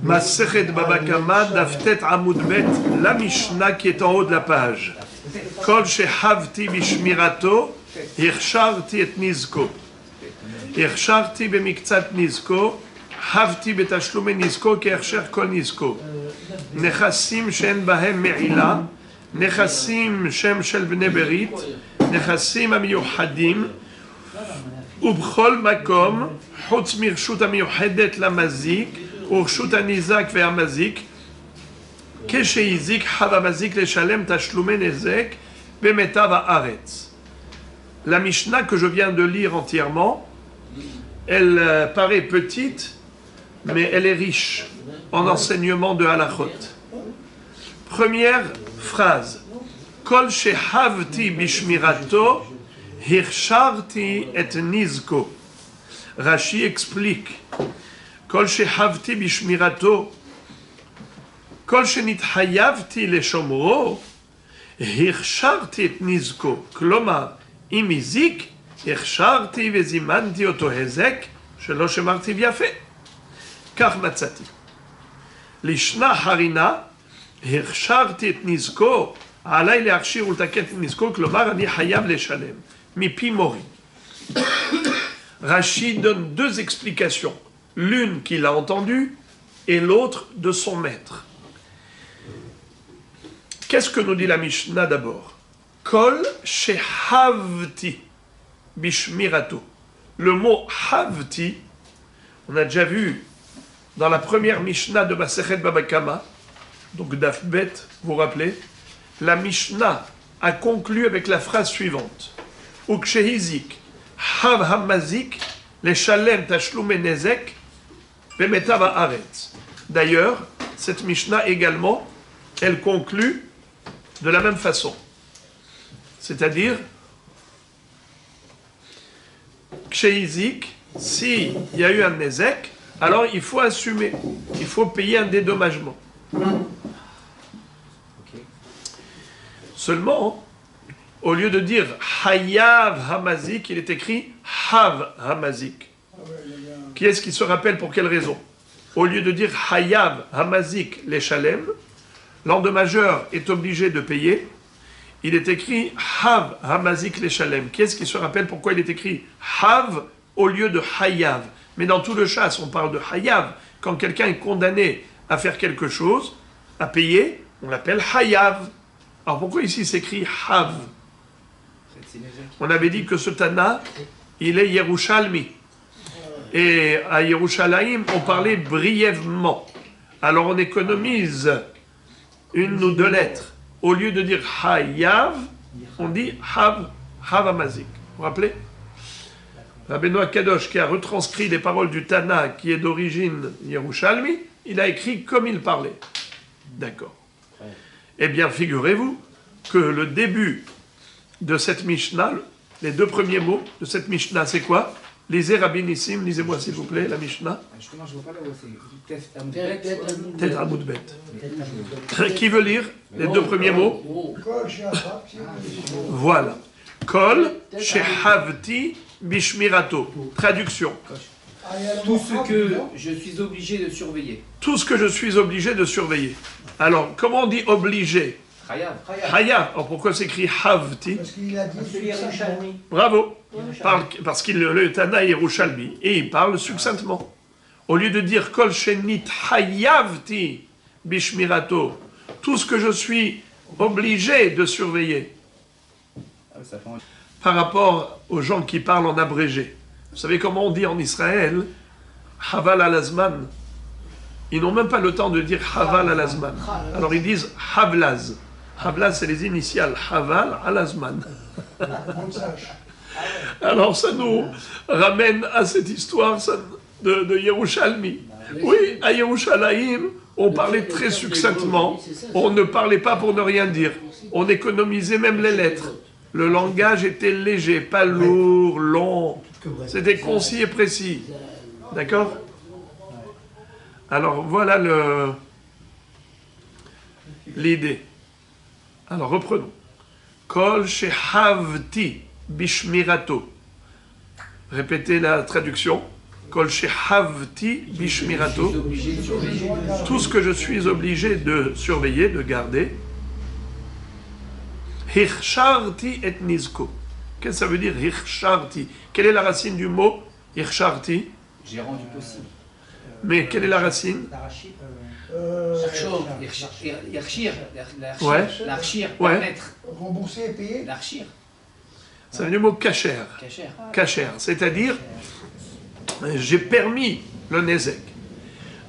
Masechet Baba Kama, Daftet Amud Bet, la Mishnah qui est en haut de la page. Kol shehavti bishmirato, hirsharti et nizko. Hirsharti bemiktsat nizko, havti betashlume nizko, kersher kol nizko. Nechassim shen bahem me'ila, nechassim shem shel bnei berit, nechassim amiyuhadim, ובכל מקום, חוץ מרשות המיוחדת למזיק, ורשות הניזק והמזיק, כשהזיק חב המזיק לשלם תשלומי נזק במיטב הארץ. La Mishnah que je viens de lire entièrement, elle paraît petite, mais elle est riche en enseignements de halachot. Première phrase, Kol shehavti bishmirato, Hirsharti et nizko. Rashi explique. Kol shehavti bishmirato. Kol shenithayavti leshomro. Hirsharti et nizko. Klomar, imizik. Hirsharti vezimanti oto hezek. Shelo shemarti biafe. Kach matzati. Lishna harina. Hirsharti et nizko. עליי להכשיר ולתקן את נזקו, כלומר אני חייב לשלם. מפי מורי. Rashi donne deux explications. L'une qu'il a entendue et l'autre de son maître. Qu'est-ce que nous dit la Mishnah d'abord? Kol shehavti bishmirato. Le mot havti, on a déjà vu dans la première Mishnah de Masechet Baba Kama, donc Daf Bet, vous vous rappelez? La Mishnah a conclu avec la phrase suivante. Ukshehizik, hav hamazik, les shalem tashlume nezek, bemetav haaretz. D'ailleurs, cette Mishnah également, elle conclut de la même façon. C'est-à-dire, kshehizik, s'il y a eu un nezek, alors il faut assumer, il faut payer un dédommagement. Seulement, au lieu de dire Hayav Hamazik, il est écrit Hav Hamazik. Qui est-ce qui se rappelle pour quelle raison? Au lieu de dire Hayav Hamazik les Shalem, l'endommageur est obligé de payer. Il est écrit Hav Hamazik les Shalem. Qui est-ce qui se rappelle pourquoi il est écrit Hav au lieu de Hayav? Mais dans tout le chasse, on parle de Hayav. Quand quelqu'un est condamné à faire quelque chose, à payer, on l'appelle Hayav. Alors pourquoi ici s'écrit Hav? On avait dit que ce Tana, il est Yerushalmi. Et à Yerushalayim, on parlait brièvement. Alors on économise une ou deux lettres. Au lieu de dire Hayav, on dit Hav, Havamazik. Vous vous rappelez? Rabbeinu Kadosh, qui a retranscrit les paroles du Tana, qui est d'origine Yerushalmi, il a écrit comme il parlait. D'accord. Eh bien, figurez-vous que le début de cette Mishnah, les deux premiers mots de cette Mishnah, c'est quoi? Lisez Rabbi Nissim, lisez-moi s'il vous plaît la Mishnah. Justement, je ne vois pas là où c'est. Tet Amud Bet. Qui veut lire les deux premiers mots? Voilà. Kol shehavti bishmirato. Traduction. Tout ce que je suis obligé de surveiller. Tout ce que je suis obligé de surveiller. Alors, comment on dit obligé? Hayav. Alors pourquoi s'écrit Havti? Parce qu'il a dit Yerushalmi. Bravo. Parce qu'il le Tana est Yerushalmi. Et il parle succinctement. Au lieu de dire Kol Shenit Hayavti Bishmirato, tout ce que je suis obligé de surveiller. Par rapport aux gens qui parlent en abrégé. Vous savez comment on dit en Israël Haval al-Azman? Ils n'ont même pas le temps de dire Haval al-Azman. Alors ils disent Havlaz. Havlaz, c'est les initiales Haval al-Azman. Alors ça nous ramène à cette histoire de Yerushalmi. Oui, à Yerushalayim, on parlait très succinctement. On ne parlait pas pour ne rien dire. On économisait même les lettres. Le langage était léger, pas lourd, long. C'était concis et précis. D'accord? Alors voilà l'idée. Alors reprenons. Kol shehavti bishmirato. Répétez la traduction. Kol shehavti bishmirato. Tout ce que je suis obligé de surveiller, de garder. Hirsharti et nizko. Qu'est-ce que ça veut dire hirsharti? Quelle est la racine du mot hirsharti? J'ai rendu possible. Mais quelle est la racine? Ouais. L'archir, Ouais. permettre. Rembourser et payer. L'archir. Ça vient du mot kacher. Cachère. Kacher, c'est-à-dire j'ai permis le nezek.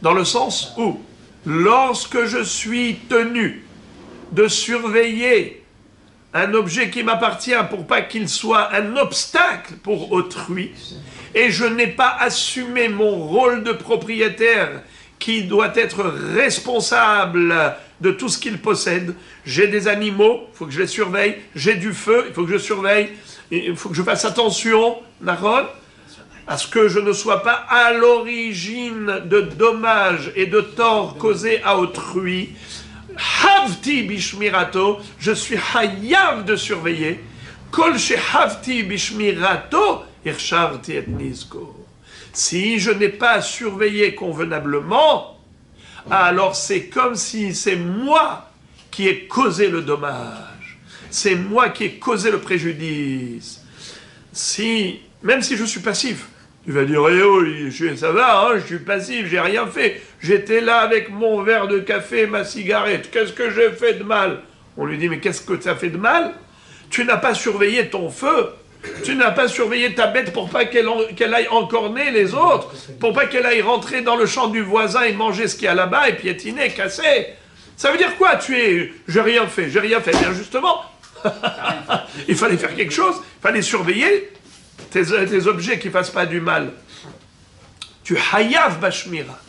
Dans le sens où, lorsque je suis tenu de surveiller un objet qui m'appartient pour pas qu'il soit un obstacle pour autrui, et je n'ai pas assumé mon rôle de propriétaire qui doit être responsable de tout ce qu'il possède. J'ai des animaux, il faut que je les surveille. J'ai du feu, il faut que je surveille. Il faut que je fasse attention, Naron, à ce que je ne sois pas à l'origine de dommages et de torts causés à autrui. Havti bishmirato, je suis hayav de surveiller. Kol shehavti bishmirato, irsharti et nizko. Si je n'ai pas surveillé convenablement, alors c'est comme si c'est moi qui ai causé le dommage. C'est moi qui ai causé le préjudice. Même si je suis passif, tu vas dire, eh oh, ça va, hein, je suis passif, j'ai rien fait. J'étais là avec mon verre de café et ma cigarette. Qu'est-ce que j'ai fait de mal? On lui dit, mais qu'est-ce que tu as fait de mal? Tu n'as pas surveillé ton feu. Tu n'as pas surveillé ta bête pour pas qu'elle aille encorner les autres, pour pas qu'elle aille rentrer dans le champ du voisin et manger ce qu'il y a là-bas et piétiner, casser. Ça veut dire quoi? J'ai rien fait. Bien justement, il fallait faire quelque chose, il fallait surveiller tes objets qui ne fassent pas du mal. Tu hayav bashmira.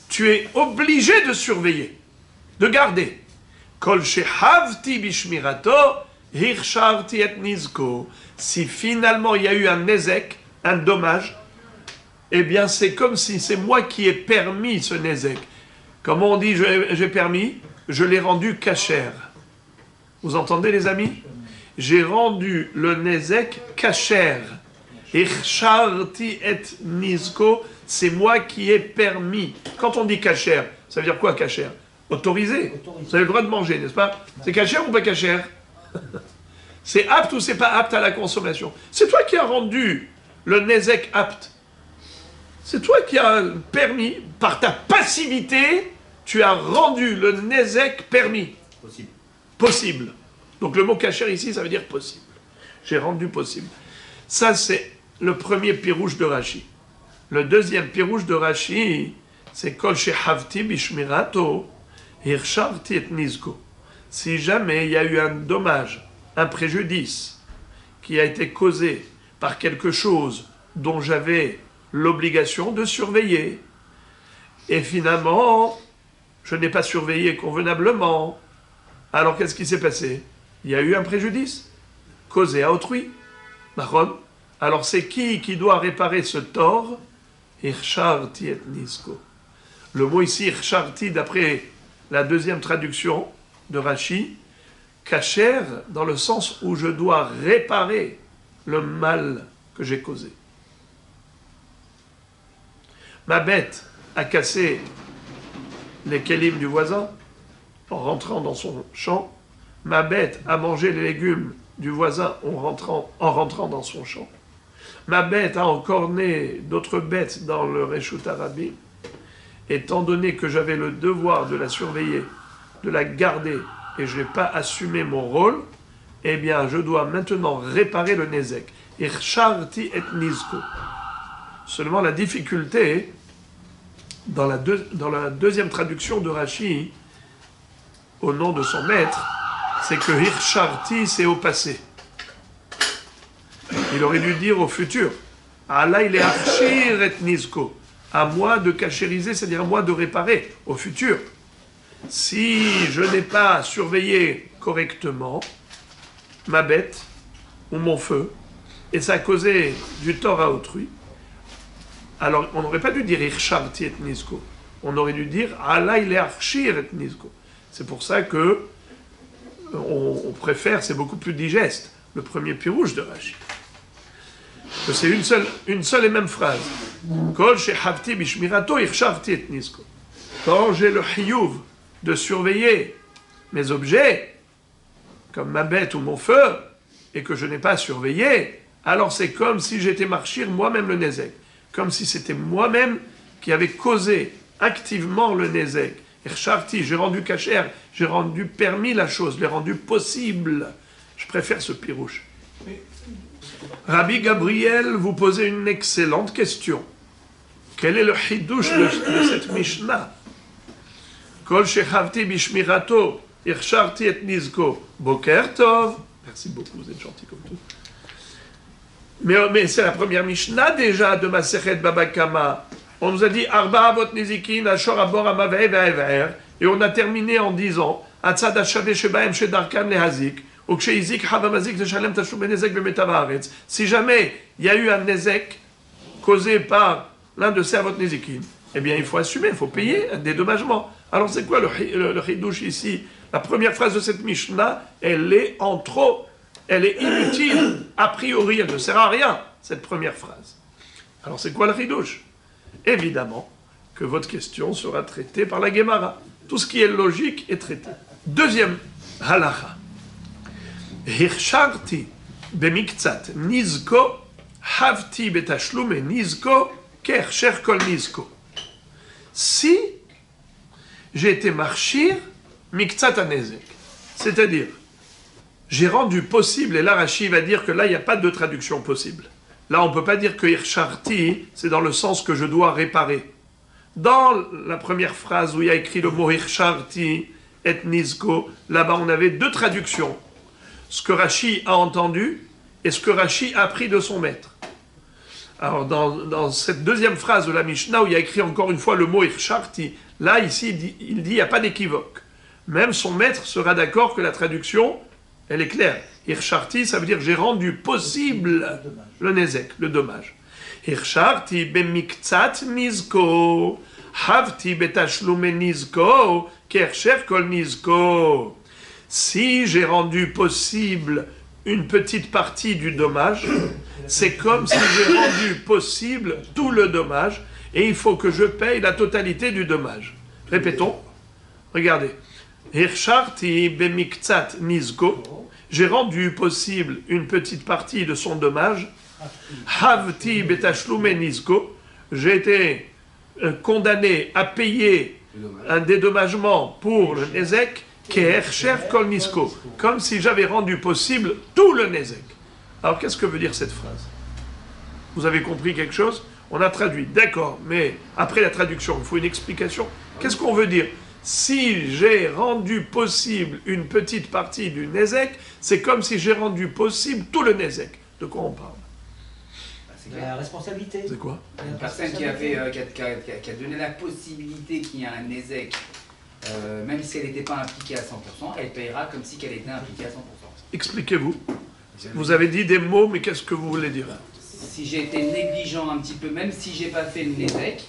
Tu es obligé de surveiller, de garder. Kol shehavti bishmirato, hirsharti et nizko. Si finalement il y a eu un nezek, un dommage, eh bien c'est comme si c'est moi qui ai permis ce nezek. Comment on dit j'ai permis? Je l'ai rendu kasher. Vous entendez les amis? J'ai rendu le nezek kasher. Hirsharti et nizko, c'est moi qui ai permis. Quand on dit kasher, ça veut dire quoi kasher? Autorisé. Vous avez le droit de manger, n'est-ce pas? C'est kasher ou pas kasher? C'est apte ou c'est pas apte à la consommation? C'est toi qui as rendu le nezek apte. C'est toi qui as permis, par ta passivité, tu as rendu le nezek permis. Possible. Donc le mot kasher ici, ça veut dire possible. J'ai rendu possible. Ça, c'est le premier pirouche de Rashi. Le deuxième pirouche de Rashi, c'est Kol shehavti bishmirato, hirsharti et nizko. Si jamais il y a eu un dommage, un préjudice qui a été causé par quelque chose dont j'avais l'obligation de surveiller. Et finalement, je n'ai pas surveillé convenablement. Alors qu'est-ce qui s'est passé? Il y a eu un préjudice causé à autrui. Maron. Alors c'est qui doit réparer ce tort? Hirsharti et nizko. Le mot ici, hirsharti, d'après la deuxième traduction de Rashi, kasher dans le sens où je dois réparer le mal que j'ai causé. Ma bête a cassé les kélim du voisin en rentrant dans son champ. Ma bête a mangé les légumes du voisin en rentrant dans son champ. Ma bête a encorné d'autres bêtes dans le Reshut Harabim. Étant donné que j'avais le devoir de la surveiller, de la garder, et je n'ai pas assumé mon rôle, eh bien, je dois maintenant réparer le nezek. Hirsharti et nizko. Seulement, la difficulté, dans la deuxième traduction de Rashi, au nom de son maître, c'est que hirsharti, c'est au passé. Il aurait dû dire au futur. Allah, il est archir et nizko. À moi de cachériser, c'est-à-dire à moi de réparer au futur. Si je n'ai pas surveillé correctement ma bête ou mon feu, et ça a causé du tort à autrui, alors on n'aurait pas dû dire hirsharti et nizko. On aurait dû dire Allah il est archir et nizko. C'est pour ça que on préfère, c'est beaucoup plus digeste, le premier pirouche de Rashi. que c'est une seule et même phrase. Kol shehavti bishmirato irshavti et nizko. Quand j'ai le chiyuv de surveiller mes objets, comme ma bête ou mon feu, et que je n'ai pas surveillé, alors c'est comme si j'étais marchir moi-même le nezek. Comme si c'était moi-même qui avait causé activement le nezek. Irshavti, j'ai rendu kasher, j'ai rendu permis la chose, l'ai rendu possible. Je préfère ce pirouche. Rabbi Gabriel, vous posez une excellente question. Quel est le chidouche de cette Mishnah? Kol shechavti bishmirato, irsharti et nizko, boker tov. Merci beaucoup, vous êtes gentil comme tout. Mais c'est la première Mishnah déjà de Masechet Baba Kama. On nous a dit Arba avot nizikin, ashor abor amaveh ve'ever. Et on a terminé en disant Atzad ashave shebaem shedarkan lehazik. Si jamais il y a eu un nezek causé par l'un de ces avot nezikin, eh bien il faut assumer, il faut payer un dédommagement. Alors c'est quoi le chidouche ici? La première phrase de cette Mishnah, elle est en trop, elle est inutile, a priori elle ne sert à rien, cette première phrase. Alors c'est quoi le chidouche? Évidemment que votre question sera traitée par la Gemara. Tout ce qui est logique est traité. Deuxième halacha. Hirsharti bemiktsat nizko havti betashlume nizko kersher kol nizko. Si j'ai été marchir miktsat anezek, c'est-à-dire j'ai rendu possible, et là Rashi va dire que là il n'y a pas de traduction possible. Là on ne peut pas dire que hirsharti c'est dans le sens que je dois réparer. Dans la première phrase où il y a écrit le mot hirsharti et nizko, là-bas on avait deux traductions. Ce que Rashi a entendu et ce que Rashi a appris de son maître. Alors, dans cette deuxième phrase de la Mishnah, où il y a écrit encore une fois le mot Irsharti, là, ici, il dit il n'y a pas d'équivoque. Même son maître sera d'accord que la traduction, elle est claire. Irsharti, ça veut dire j'ai rendu possible le nezek, le dommage. Irsharti bemiktsat nizko, havti betashlume nizko, kersher kol nizko. Si j'ai rendu possible une petite partie du dommage, c'est comme si j'ai rendu possible tout le dommage, et il faut que je paye la totalité du dommage. Répétons. Regardez. Hirsharti bemiktsat nizko. J'ai rendu possible une petite partie de son dommage. Havti betashlume nizko. J'ai été condamné à payer un dédommagement pour le nezek. Comme si j'avais rendu possible tout le nezek. Alors qu'est-ce que veut dire cette phrase? Vous avez compris quelque chose? On a traduit, d'accord, mais après la traduction, il faut une explication. Qu'est-ce qu'on veut dire? Si j'ai rendu possible une petite partie du nezek, c'est comme si j'ai rendu possible tout le nezek. De quoi on parle? C'est la responsabilité. C'est quoi? Une personne qui a donné la possibilité qu'il y ait un nezek. Même si elle n'était pas impliquée à 100%, elle payera comme si elle était impliquée à 100%. Expliquez-vous. Vous avez dit des mots, mais qu'est-ce que vous voulez dire? Si j'ai été négligent un petit peu, même si j'ai pas fait le nezek.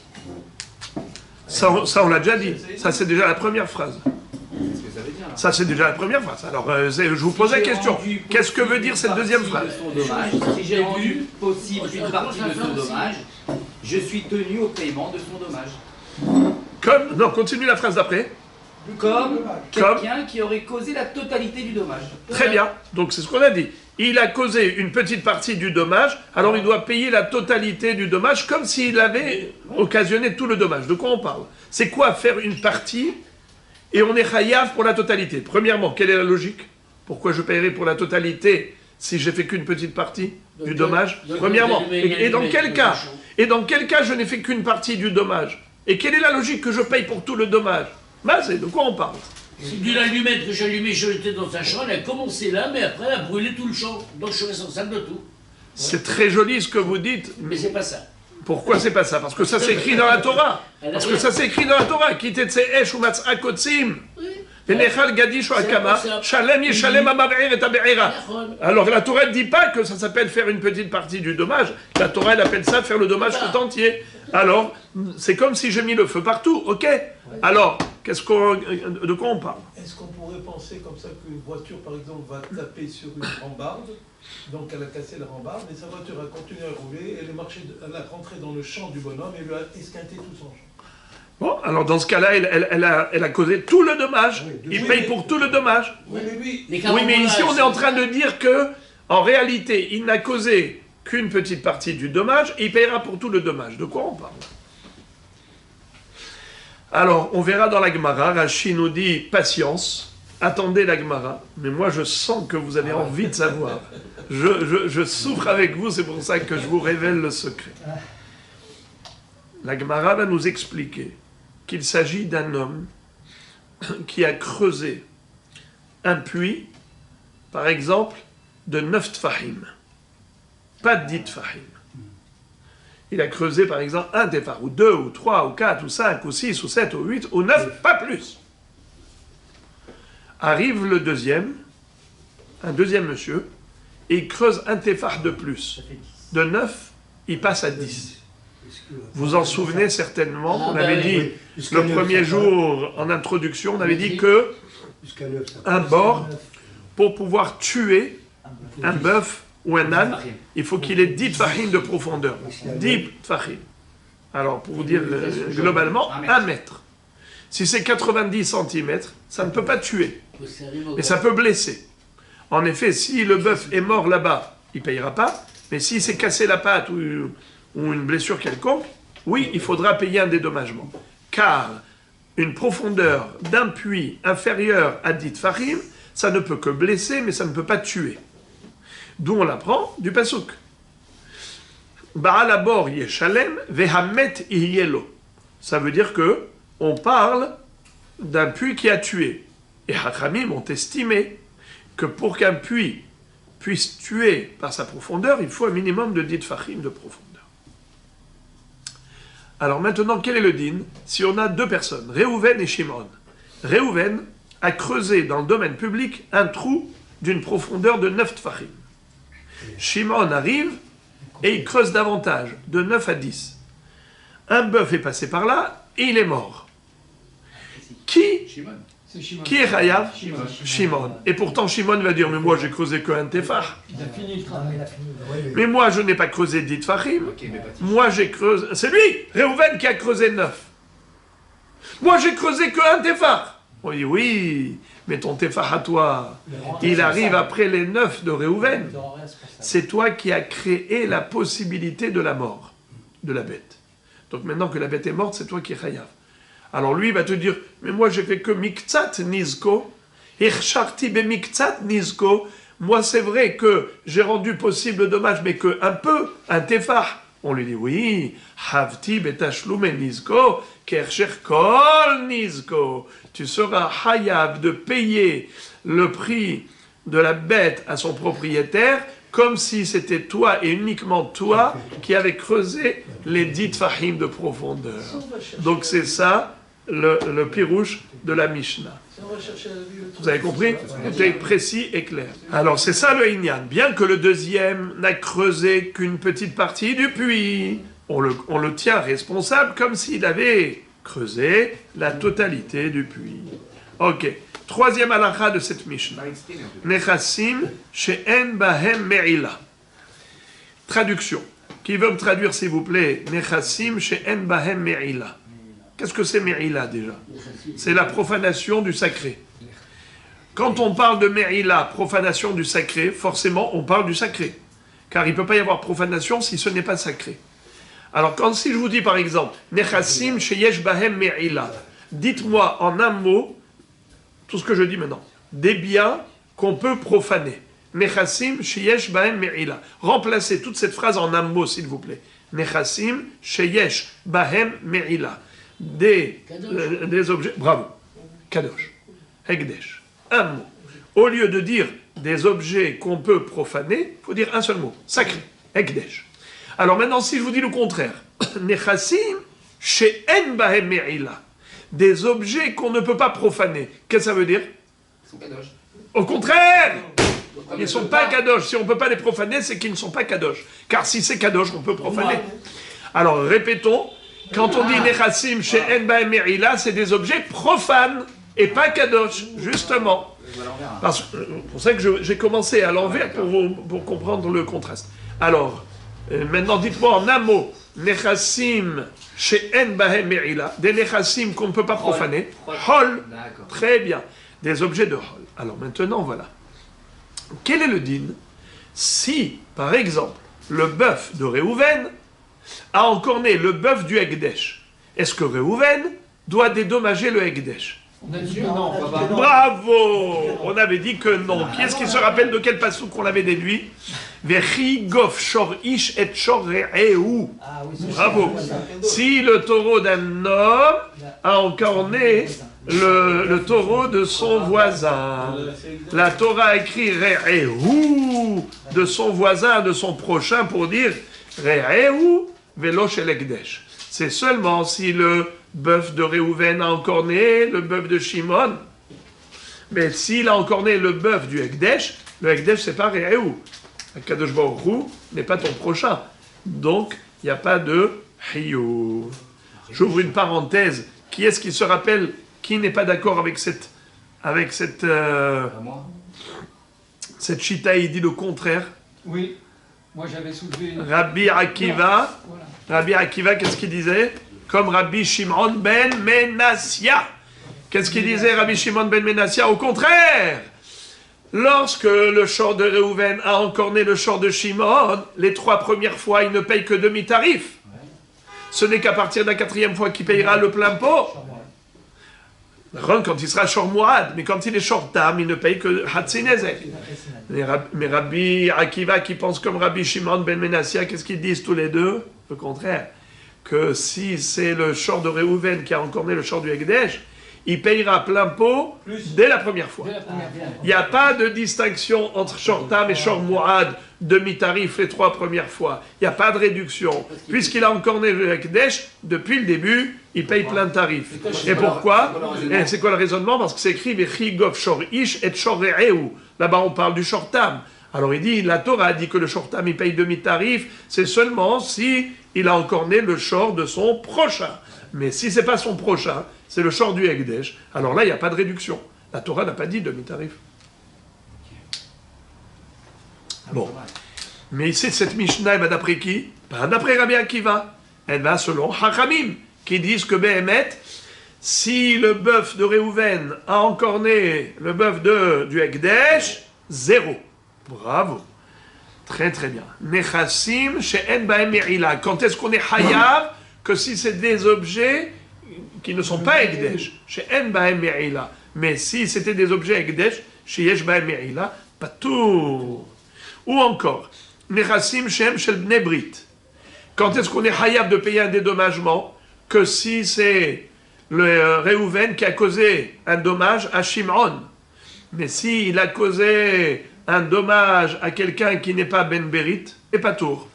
Ça on l'a déjà dit. Ça, c'est déjà la première phrase. C'est ce que ça veut dire. Ça, c'est déjà la première phrase. Alors, je vous pose la question. Qu'est-ce que veut dire cette deuxième phrase? Si j'ai rendu possible une partie de son dommage, je suis tenu au paiement de son dommage. Comme... Non, continue la phrase d'après. Comme quelqu'un qui aurait causé la totalité du dommage. Très bien. Donc, c'est ce qu'on a dit. Il a causé une petite partie du dommage, alors il doit payer la totalité du dommage comme s'il avait occasionné tout le dommage. De quoi on parle? C'est quoi faire une partie et on est chayav pour la totalité? Premièrement, quelle est la logique? Pourquoi je paierai pour la totalité si j'ai fait qu'une petite partie du dommage? Premièrement. Et dans quel cas? Et dans quel cas je n'ai fait qu'une partie du dommage? Et quelle est la logique que je paye pour tout le dommage? Ben, c'est de quoi on parle? D'une allumette que j'allumais, je l'étais dans un champ, elle a commencé là, mais après elle a brûlé tout le champ. Donc je suis responsable de tout. C'est très joli ce que vous dites. Mais c'est pas ça. Pourquoi c'est pas ça? Parce que ça s'écrit dans la Torah. Parce que ça s'écrit dans la Torah. Alors la Torah ne dit pas que ça s'appelle faire une petite partie du dommage. La Torah elle appelle ça faire le dommage tout entier. Alors c'est comme si j'ai mis le feu partout, ok? Alors de quoi on parle? est-ce qu'on pourrait penser comme ça qu'une voiture, par exemple, va taper sur une rambarde, donc elle a cassé la rambarde, et sa voiture a continué à rouler, elle est rentrée dans le champ du bonhomme et lui a esquinté tout son champ. Bon, alors dans ce cas-là, elle a causé tout le dommage. Il paye pour tout le dommage. Oui, mais lui... Oui, mais ici, on est en train de dire que, en réalité, il n'a causé qu'une petite partie du dommage, et il payera pour tout le dommage. De quoi on parle? Alors, on verra dans la Gemara, Rashi nous dit patience, attendez la Gemara, mais moi je sens que vous avez envie de savoir. Je souffre avec vous, c'est pour ça que je vous révèle le secret. La Gemara va nous expliquer qu'il s'agit d'un homme qui a creusé un puits, par exemple, de 9 tfahim, pas de 10 tfahim. Il a creusé par exemple un tefar, ou 2, ou 3, ou 4, ou 5, ou 6, ou 7, ou 8, ou 9, pas plus. Arrive le deuxième, un deuxième monsieur, et il creuse un tefar de plus. De 9, il passe à 10. Vous en souvenez certainement, on avait dit le premier jour en introduction, on avait dit que un bord, pour pouvoir tuer un bœuf ou un âne, il faut qu'il ait 10 tfahim de profondeur. 10 tfahim. Alors, pour vous dire globalement, 1 mètre. Si c'est 90 cm, ça ne peut pas tuer, mais ça peut blesser. En effet, si le bœuf est mort là-bas, il ne payera pas, mais s'il s'est cassé la patte ou une blessure quelconque, oui, il faudra payer un dédommagement. Car une profondeur d'un puits inférieure à 10 tfahim, ça ne peut que blesser, mais ça ne peut pas tuer. D'où on l'apprend du pasuk. Ba'al abor yeshalem vehamet ihyelo. Ça veut dire que on parle d'un puits qui a tué. Et Hachamim ont estimé que pour qu'un puits puisse tuer par sa profondeur, il faut un minimum de 10 tfahim de profondeur. Alors maintenant, quel est le din si on a deux personnes, Réhouven et Shimon? Réhouven a creusé dans le domaine public un trou d'une profondeur de 9 tfahim. Shimon arrive et il creuse davantage, de 9 à 10. Un bœuf est passé par là et il est mort. Qui est Chayav? Shimon. Et pourtant Shimon va dire, mais moi j'ai creusé que un tefar. Il a fini le travail. Mais moi je n'ai pas creusé 10 tfahim. Moi j'ai creusé... C'est lui, Réhouven, qui a creusé 9. Moi j'ai creusé que un tefar. On dit, oui, mais ton tefar à toi, il arrive après les 9 de Réhouven. C'est toi qui as créé la possibilité de la mort de la bête. Donc maintenant que la bête est morte, c'est toi qui es chayav. Alors lui, il va te dire, mais moi j'ai fait que miktsat nizko, ircharti be miktsat nizko. Moi c'est vrai que j'ai rendu possible le dommage, mais que un peu, un tefar. On lui dit, oui, havti betashlume nizko, kersher kol nizko. Tu seras hayav de payer le prix de la bête à son propriétaire, comme si c'était toi et uniquement toi qui avais creusé les 10 tfahim de profondeur. Donc c'est ça le pirouche de la Mishnah. Vous avez compris? C'était précis et clair. Alors c'est ça le Inyan. Bien que le deuxième n'a creusé qu'une petite partie du puits, on le tient responsable comme s'il avait creusé la totalité du puits. Ok. Troisième halakha de cette Mishnah. Nechassim she'en bahem me'ila. Traduction. Qui veut me traduire, s'il vous plaît? Nechassim she'en bahem me'ila. Qu'est-ce que c'est me'ila déjà? C'est la profanation du sacré. Quand on parle de me'ila, profanation du sacré, forcément on parle du sacré. Car il ne peut pas y avoir profanation si ce n'est pas sacré. Alors si je vous dis par exemple, Nechassim sheyesh bahem me'ila, dites-moi en un mot, tout ce que je dis maintenant, des biens qu'on peut profaner. Nechassim sheyesh bahem me'ila. Remplacez toute cette phrase en un mot, s'il vous plaît. Nechassim sheyesh bahem me'ila. Des objets, bravo, kadosh, hekdesh, un mot. Au lieu de dire des objets qu'on peut profaner, il faut dire un seul mot, sacré, hekdesh. Alors maintenant, si je vous dis le contraire, nechassim she'en bahem me'ila, des objets qu'on ne peut pas profaner, qu'est-ce que ça veut dire? Ils sont kadosh. Au contraire, ils ne sont pas kadosh. Si on ne peut pas les profaner, c'est qu'ils ne sont pas kadosh. Car si c'est kadosh, on peut profaner. Alors répétons. Quand on dit Nechassim chez En Bahem Me'ila, c'est des objets profanes. et pas Kadosh, justement. C'est pour ça que j'ai commencé à l'envers pour comprendre le contraste. Alors, maintenant dites-moi en un mot, Nechassim she'en bahem me'ila, des Nechassim qu'on ne peut pas profaner, Hol, très bien, des objets de Hol. Alors maintenant, voilà. Quel est le din si, par exemple, le bœuf de Réhouven a encorné le bœuf du Hekdesh? Est-ce que Réhouven doit dédommager le Hekdesh? On a dit non. Bravo! On avait dit que non. Qui est-ce qui se rappelle de quel passage qu'on l'avait déduit? Vechigof shor ish et shor re'ehu. Bravo. Si le taureau d'un homme a encorné le taureau de son voisin, la Torah a écrit re'ehu de son voisin, de son prochain, pour dire re'ehu velo shel hekdesh. C'est seulement si le bœuf de Réhouven a encorné le bœuf de Shimon. Mais s'il a encorné le bœuf du Hekdesh, le Hekdesh c'est pas Re'ehu. Kadosh Baruch Hu n'est pas ton prochain. Donc, il n'y a pas de Hiyu. J'ouvre une parenthèse. Qui est-ce qui se rappelle, qui n'est pas d'accord avec cette chita, il dit le contraire? Oui, moi j'avais soulevé... Rabbi Akiva, Voilà. Rabbi Akiva, qu'est-ce qu'il disait? Comme Rabbi Shimon ben Menassia. Qu'est-ce qu'il disait Rabbi Shimon ben Menassia? Au contraire, lorsque le shor de Réhouven a encorné le shor de Shimon, les 3 premières fois, il ne paye que demi-tarif. Ce n'est qu'à partir de la 4e fois qu'il payera le plein pot. Quand il sera shor Mourad, mais quand il est shor Tam, il ne paye que Hatzinezek. Mais Rabbi Akiva qui pense comme Rabbi Shimon ben Menassia, qu'est-ce qu'ils disent tous les deux? Le contraire. Que si c'est le shor de Réhouven qui a encorné le shor du Hekdesh, il payera plein pot dès la première fois. Il n'y a pas de distinction entre shor Tam et shor Mourad, demi-tarif les 3 premières fois. Il n'y a pas de réduction. Puisqu'il a encorné le Hekdesh, depuis le début, il paye plein tarif. Et pourquoi? Et c'est quoi le raisonnement? Parce que c'est écrit Vechigov shor ish et shor re'ehu. Là-bas, on parle du shor Tam. Alors il dit, la Torah a dit que le shor Tam, il paye demi-tarif, c'est seulement si il a encorné le shor de son prochain. Mais si c'est pas son prochain, c'est le shor du Hekdesh, alors là, il n'y a pas de réduction. La Torah n'a pas dit demi-tarif. Bon. Mais ici, cette Mishnah, elle va d'après qui? Pas d'après Rabbi Akiva. Elle va selon Hachamim, qui disent que Behemet, si le bœuf de Réhouven a encorné le bœuf du Hekdesh, 0. Bravo. Très très bien. Nechassim she'en bahem me'ila. Quand est-ce qu'on est hayav? Que si c'est des objets qui ne sont pas Hekdesh. She'en bahem me'ila. Mais si c'était des objets Hekdesh, she'yesh bahem me'ila, patour. Ou encore, Nechassim she'en shel bnei brit. Quand est-ce qu'on est hayav de payer un dédommagement? Que si c'est le Réhouven qui a causé un dommage à Shimon. Mais s'il a causé un dommage à quelqu'un qui n'est pas Ben Berit, et pas tour.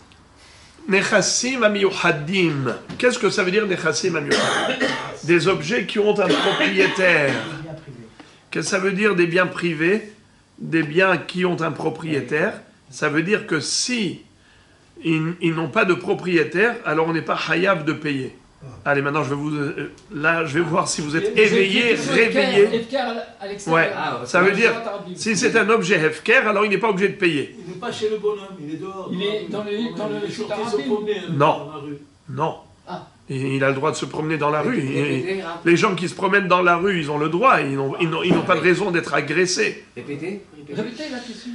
Nechassim amiyuhadim. Qu'est-ce que ça veut dire Nechassim amiyuhadim? Des objets qui ont un propriétaire. Qu'est-ce que ça veut dire des biens privés? Des biens qui ont un propriétaire. Ça veut dire que si ils n'ont pas de propriétaire, alors on n'est pas hayav de payer. Allez, maintenant, je vais voir si vous êtes éveillé, réveillé. Ouais, ça veut dire, si c'est un objet hefker, alors il n'est pas obligé de payer. Il n'est pas chez le bonhomme, il est dehors. Il est dans le Non, non. Il a le droit de se promener dans la rue. Les gens qui se promènent dans la rue, ils ont le droit. Ils n'ont pas de raison d'être agressés. Répétez la question.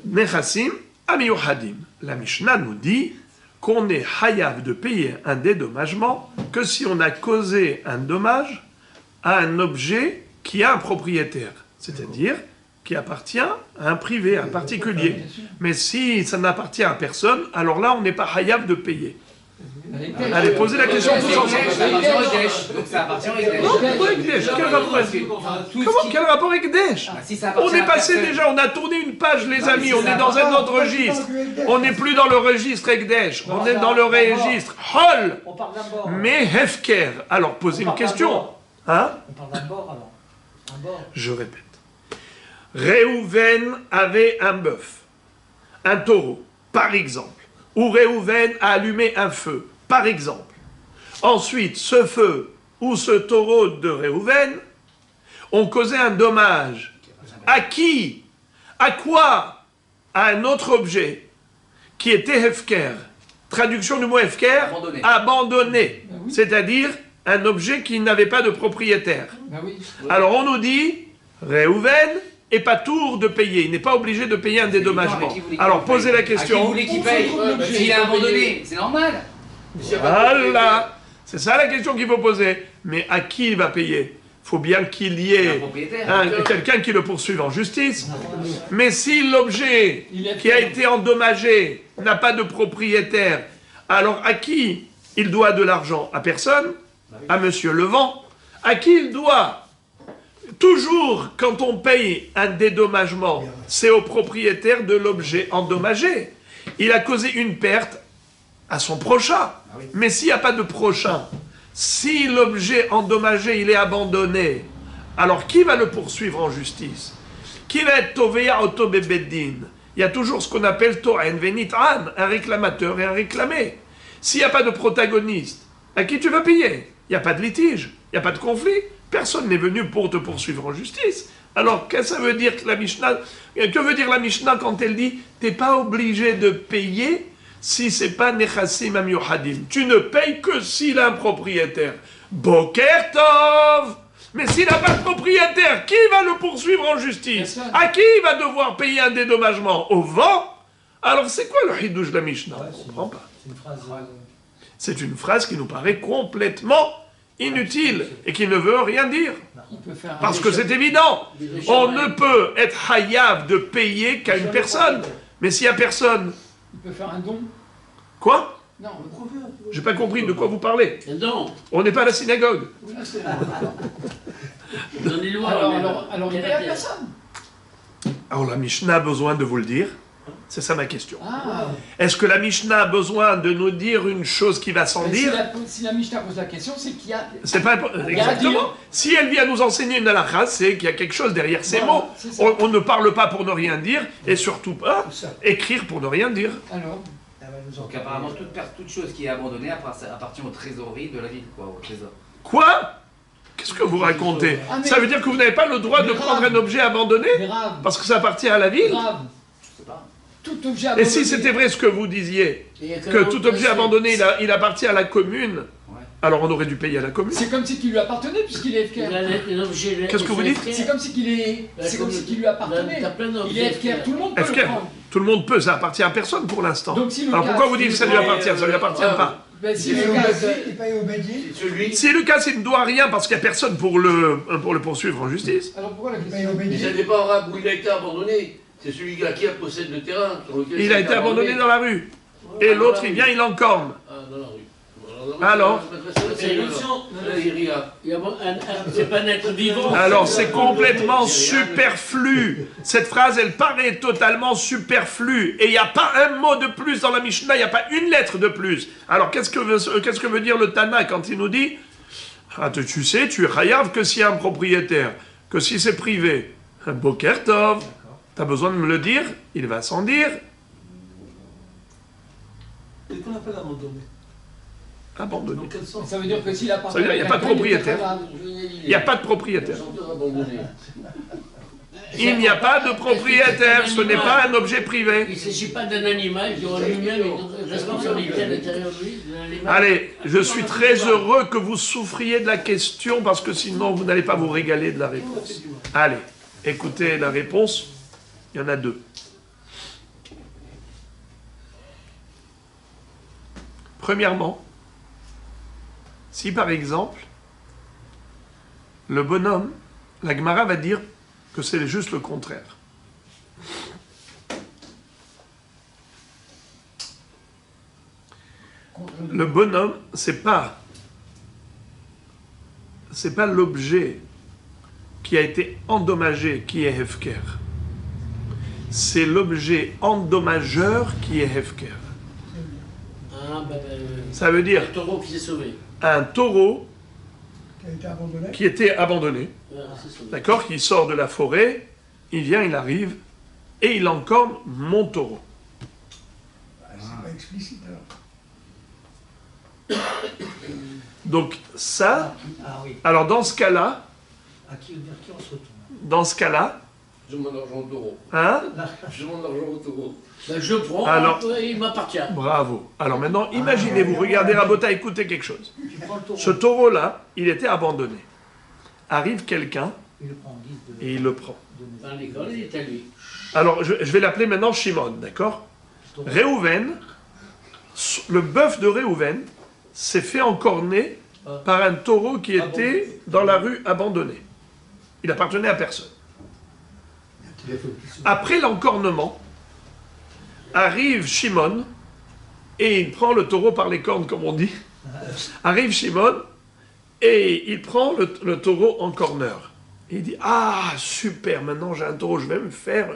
Nechassim amiyuhadim. La Mishnah nous dit qu'on est hayav de payer un dédommagement que si on a causé un dommage à un objet qui a un propriétaire, c'est-à-dire qui appartient à un privé, à un particulier. Mais si ça n'appartient à personne, alors là on n'est pas hayav de payer. Allez, posez la question tous ensemble. Donc ça appartient au Hekdesh. Non, pourquoi Hekdesh? Quel rapport avec Hekdesh? On est passé déjà, on a tourné une page les amis, on est dans un autre registre. On n'est plus dans le registre Hekdesh, on est dans le registre Hol. Mais Hefker. Alors posez une question. Hein? On parle d'un bord avant. Un bord. Je répète. Réhouven avait un bœuf, un taureau, par exemple. Ou Réhouven a allumé un feu, par exemple. Ensuite, ce feu ou ce taureau de Réhouven ont causé un dommage. À qui? À quoi? À un autre objet qui était hefker. Traduction du mot hefker, Abandonné. abandonné. Ben oui. C'est-à-dire un objet qui n'avait pas de propriétaire. Ben oui. Alors on nous dit, Réhouven est pas tour de payer, il n'est pas obligé de payer un dédommagement. Avec qui vous voulez qu'il Alors paye posez la À qui question. vous voulez qu'il paye? S'il est abandonné, c'est normal. Voilà, c'est ça la question qu'il faut poser. Mais à qui il va payer? Il faut bien qu'il y Un ait propriétaire. quelqu'un qui le poursuive en justice. Mais si l'objet Il est qui a été endommagé n'a pas de propriétaire, alors à qui il doit de l'argent? À personne? À monsieur Levent? À qui il doit? Toujours, quand on paye un dédommagement, c'est au propriétaire de l'objet endommagé. Il a causé une perte à son prochain. Mais s'il n'y a pas de prochain, si l'objet endommagé, il est abandonné, alors qui va le poursuivre en justice? Qui va être Toveya Otobebeddin? Il y a toujours ce qu'on appelle To'en Venit'an, un réclamateur et un réclamé. S'il n'y a pas de protagoniste, à qui tu vas payer? Il n'y a pas de litige, il n'y a pas de conflit. Personne n'est venu pour te poursuivre en justice. Alors, qu'est-ce que ça veut dire que la Mishnah? Que veut dire la Mishnah quand elle dit t'es pas obligé de payer si c'est pas Nechassim Amyohadim? Tu ne payes que s'il a un propriétaire. Boker Tov! Mais s'il n'a pas de propriétaire, qui va le poursuivre en justice? Personne. À qui il va devoir payer un dédommagement? Au vent? Alors, c'est quoi le hidouche de la Mishnah? On ne comprend pas. C'est une phrase. C'est une phrase qui nous paraît complètement inutile et qui ne veut rien dire. Il peut faire un Parce que c'est évident. On ne peut être hayav de payer qu'à une personne. Mais s'il n'y a personne, Il peut faire un don. quoi? Non, J'ai pas compris de quoi vous parlez. Non, On n'est pas à la synagogue. dans les lois. alors il paye à personne. Alors la Mishnah a besoin de vous le dire. C'est ça ma question. Ah. Est-ce que la Mishnah a besoin de nous dire une chose qui va sans Mais dire? si la Mishnah pose la question, c'est qu'il y a. C'est pas exactement. Si elle vient nous enseigner une halakha, c'est qu'il y a quelque chose derrière ces Voilà, mots. c'est ça. On ne parle pas pour ne rien dire et surtout pas écrire pour ne rien dire. Alors, Donc apparemment, toute chose qui est abandonnée appartient aux trésoreries de la ville, quoi, au trésor. Quoi? Qu'est-ce que vous racontez? Ah, mais- Ça veut dire que vous n'avez pas le droit de Mais prendre grave. un objet abandonné grave, parce que ça appartient à la ville? grave. Je sais pas. Tout objet Et abandonné. si c'était vrai ce que vous disiez, que tout objet abandonné, il appartient à la commune, Ouais. alors on aurait dû payer à la commune. C'est comme si qu'il lui appartenait puisqu'il est FKR. Qu'est-ce que vous dites? C'est comme si qu'il est. C'est comme si qu'il lui appartenait. Il est FKR. Tout le monde peut le FKR. prendre. Tout le monde peut, ça appartient à personne pour l'instant. Donc, si le Alors cas, pourquoi vous si dites que ça le lui cas- appartient? Ça lui appartient pas. Ben, si Il le paye au cas. Bédine, il paye au Bédine, Celui, Si Lucas, il ne doit rien parce qu'il n'y a personne pour le poursuivre en justice. Alors pourquoi la il paye au question? mais ça Bédine. dépendra où il a été abandonné. C'est celui-là qui possède le terrain sur lequel Il a été abandonné dans la rue. Et l'autre, il vient, il encorne. Ah, dans la rue. Alors C'est pas un être vivant. Alors c'est complètement superflu. Cette phrase, elle paraît totalement superflue. Et il n'y a pas un mot de plus dans la Mishnah, il n'y a pas une lettre de plus. Alors qu'est-ce que veut dire le Tana quand il nous dit ah, tu sais, tu es chayav que s'il y a un propriétaire, que si c'est privé. Boker Tov, t'as besoin de me le dire, il va s'en dire. Qu'est-ce qu'on appelle abandonné? Abandonné. Dans quel sens? Ça veut dire que s'il appartient. Ça veut dire qu'il n'y a pas de propriétaire. Il Il n'y a pas de propriétaire. abandonné. Il n'y a pas de propriétaire, ce n'est pas un objet privé. Il ne s'agit pas d'un animal qui aura lui-même une responsabilité à l'intérieur de lui. de l'animal. Allez, je suis très heureux que vous souffriez de la question parce que sinon vous n'allez pas vous régaler de la réponse. Allez, écoutez la réponse. Il y en a deux. Premièrement, si par exemple, le bonhomme, la Gemara va dire que c'est juste le contraire. Le bonhomme, c'est pas l'objet qui a été endommagé qui est hefker. C'est l'objet endommageur qui est hefker. Ah, Ça veut dire le taureau qui s'est sauvé. un taureau qui a été abandonné. qui était abandonné, C'est sauvé. d'accord, qui sort de la forêt, il vient, il arrive, et il encorne mon taureau. C'est pas explicite alors. Donc ça, Ah oui. alors dans ce cas-là, À qui, vers qui on se retourne? Dans ce cas-là, Je demande l'argent au taureau. hein? Je demande l'argent au taureau. Ben, je prends, Alors- il m'appartient. Bravo. Alors maintenant, imaginez-vous, regardez Rabota, écoutez quelque chose. Tu prends le taureau. Ce taureau-là, il était abandonné. Arrive quelqu'un Il le prend en guise de. et il le prend. Dans l'école, il est à lui. Alors, je vais l'appeler maintenant Shimon, d'accord? Réhouven, le bœuf de Réhouven, s'est fait encorner par un taureau qui était dans la rue abandonnée. Il appartenait à personne. Après l'encornement, arrive Shimon et il prend le taureau par les cornes, comme on dit. Arrive Shimon et il prend le taureau en corner. Et il dit, ah, super, maintenant j'ai un taureau, je vais me faire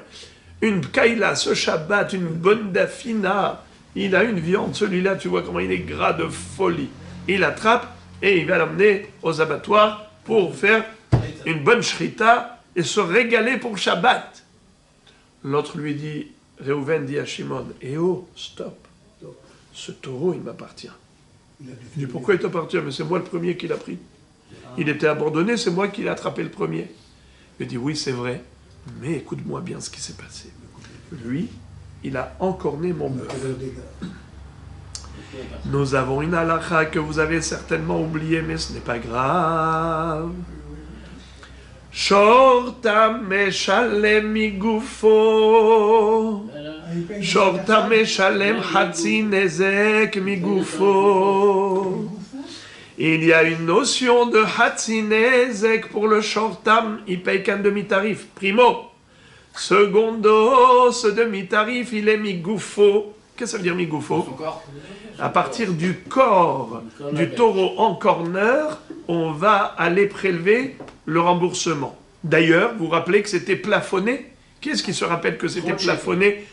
une kaila, ce Shabbat, une bonne dafina. Il a une viande, celui-là, tu vois comment il est gras de folie. Il l'attrape et il va l'emmener aux abattoirs pour faire une bonne shrita et se régaler pour Shabbat. L'autre lui dit, Réhouven dit à Shimon, eh oh, stop, ce taureau, il m'appartient. Il dit, pourquoi il t'appartient? Mais c'est moi le premier qui l'a pris. Il était abandonné, c'est moi qui l'ai attrapé le premier. Il dit, oui, c'est vrai, mais écoute-moi bien ce qui s'est passé. Lui, il a encorné mon bœuf. Nous avons une halakha que vous avez certainement oubliée, mais ce n'est pas grave. Shorta meshalem migufo. Shorta meshalem hatzi nezek migufo. Il y a une notion de hatzi nezek pour le shortam, il paye qu'un demi-tarif. Primo. Secondo, ce demi-tarif, il est migufo. Qu'est-ce que ça veut dire migufo? À partir du corps du taureau en corner, on va aller prélever le remboursement. D'ailleurs, vous vous rappelez que c'était plafonné? Qui est-ce qui se rappelle que c'était plafonné?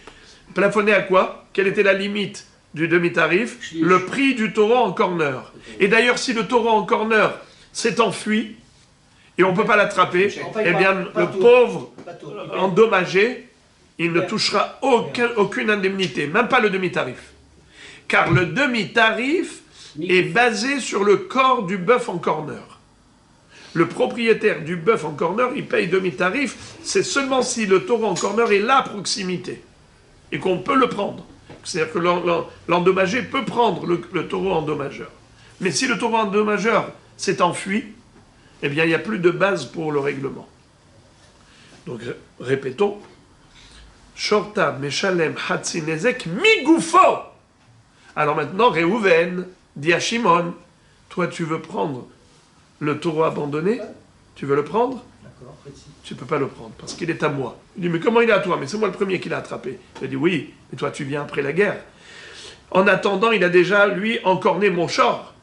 Plafonné à quoi? Quelle était la limite du demi-tarif? Le prix du taureau en corner. Et d'ailleurs, si le taureau en corner s'est enfui, et on ne peut pas l'attraper, eh bien, le pauvre endommagé, il ne touchera aucune indemnité, même pas le demi-tarif. Car le demi-tarif est basé sur le corps du bœuf en corner. Le propriétaire du bœuf en corner, il paye demi-tarif, c'est seulement si le taureau en corner est là à proximité et qu'on peut le prendre. C'est-à-dire que l'endommagé peut prendre le taureau endommageur. Mais si le taureau endommageur s'est enfui, eh bien, il n'y a plus de base pour le règlement. Donc, répétons. Shorta meshalem hatzi nezek migufo. Alors maintenant, Réhouven dit à Shimon, toi tu veux prendre le taureau abandonné? Tu veux le prendre? Tu ne peux pas le prendre, parce qu'il est à moi. Il dit, mais comment il est à toi? Mais c'est moi le premier qui l'a attrapé. Il dit, oui, mais toi tu viens après la guerre. En attendant, il a déjà, lui, encorné mon char.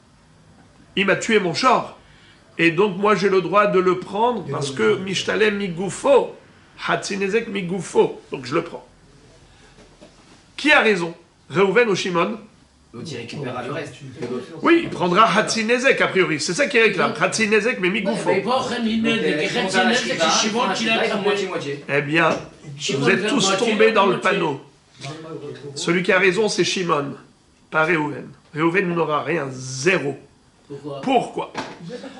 Il m'a tué mon char. Et donc moi j'ai le droit de le prendre, parce que Mishtalem migufo, Hatzinezek migufo. Donc je le prends. Qui a raison? Réhouven ou Shimon? Donc il récupérera le reste. Oui, il prendra Hatzinezek a priori. C'est ça qu'il réclame. Hatzinezek mais migufo. Mais pas Hatzinezek, c'est Shimon qui l'a attrapé. Eh bien, vous êtes tous tombés dans le panneau. Celui qui a raison, c'est Shimon, pas Réhouven. Réhouven n'aura rien, zéro. Pourquoi?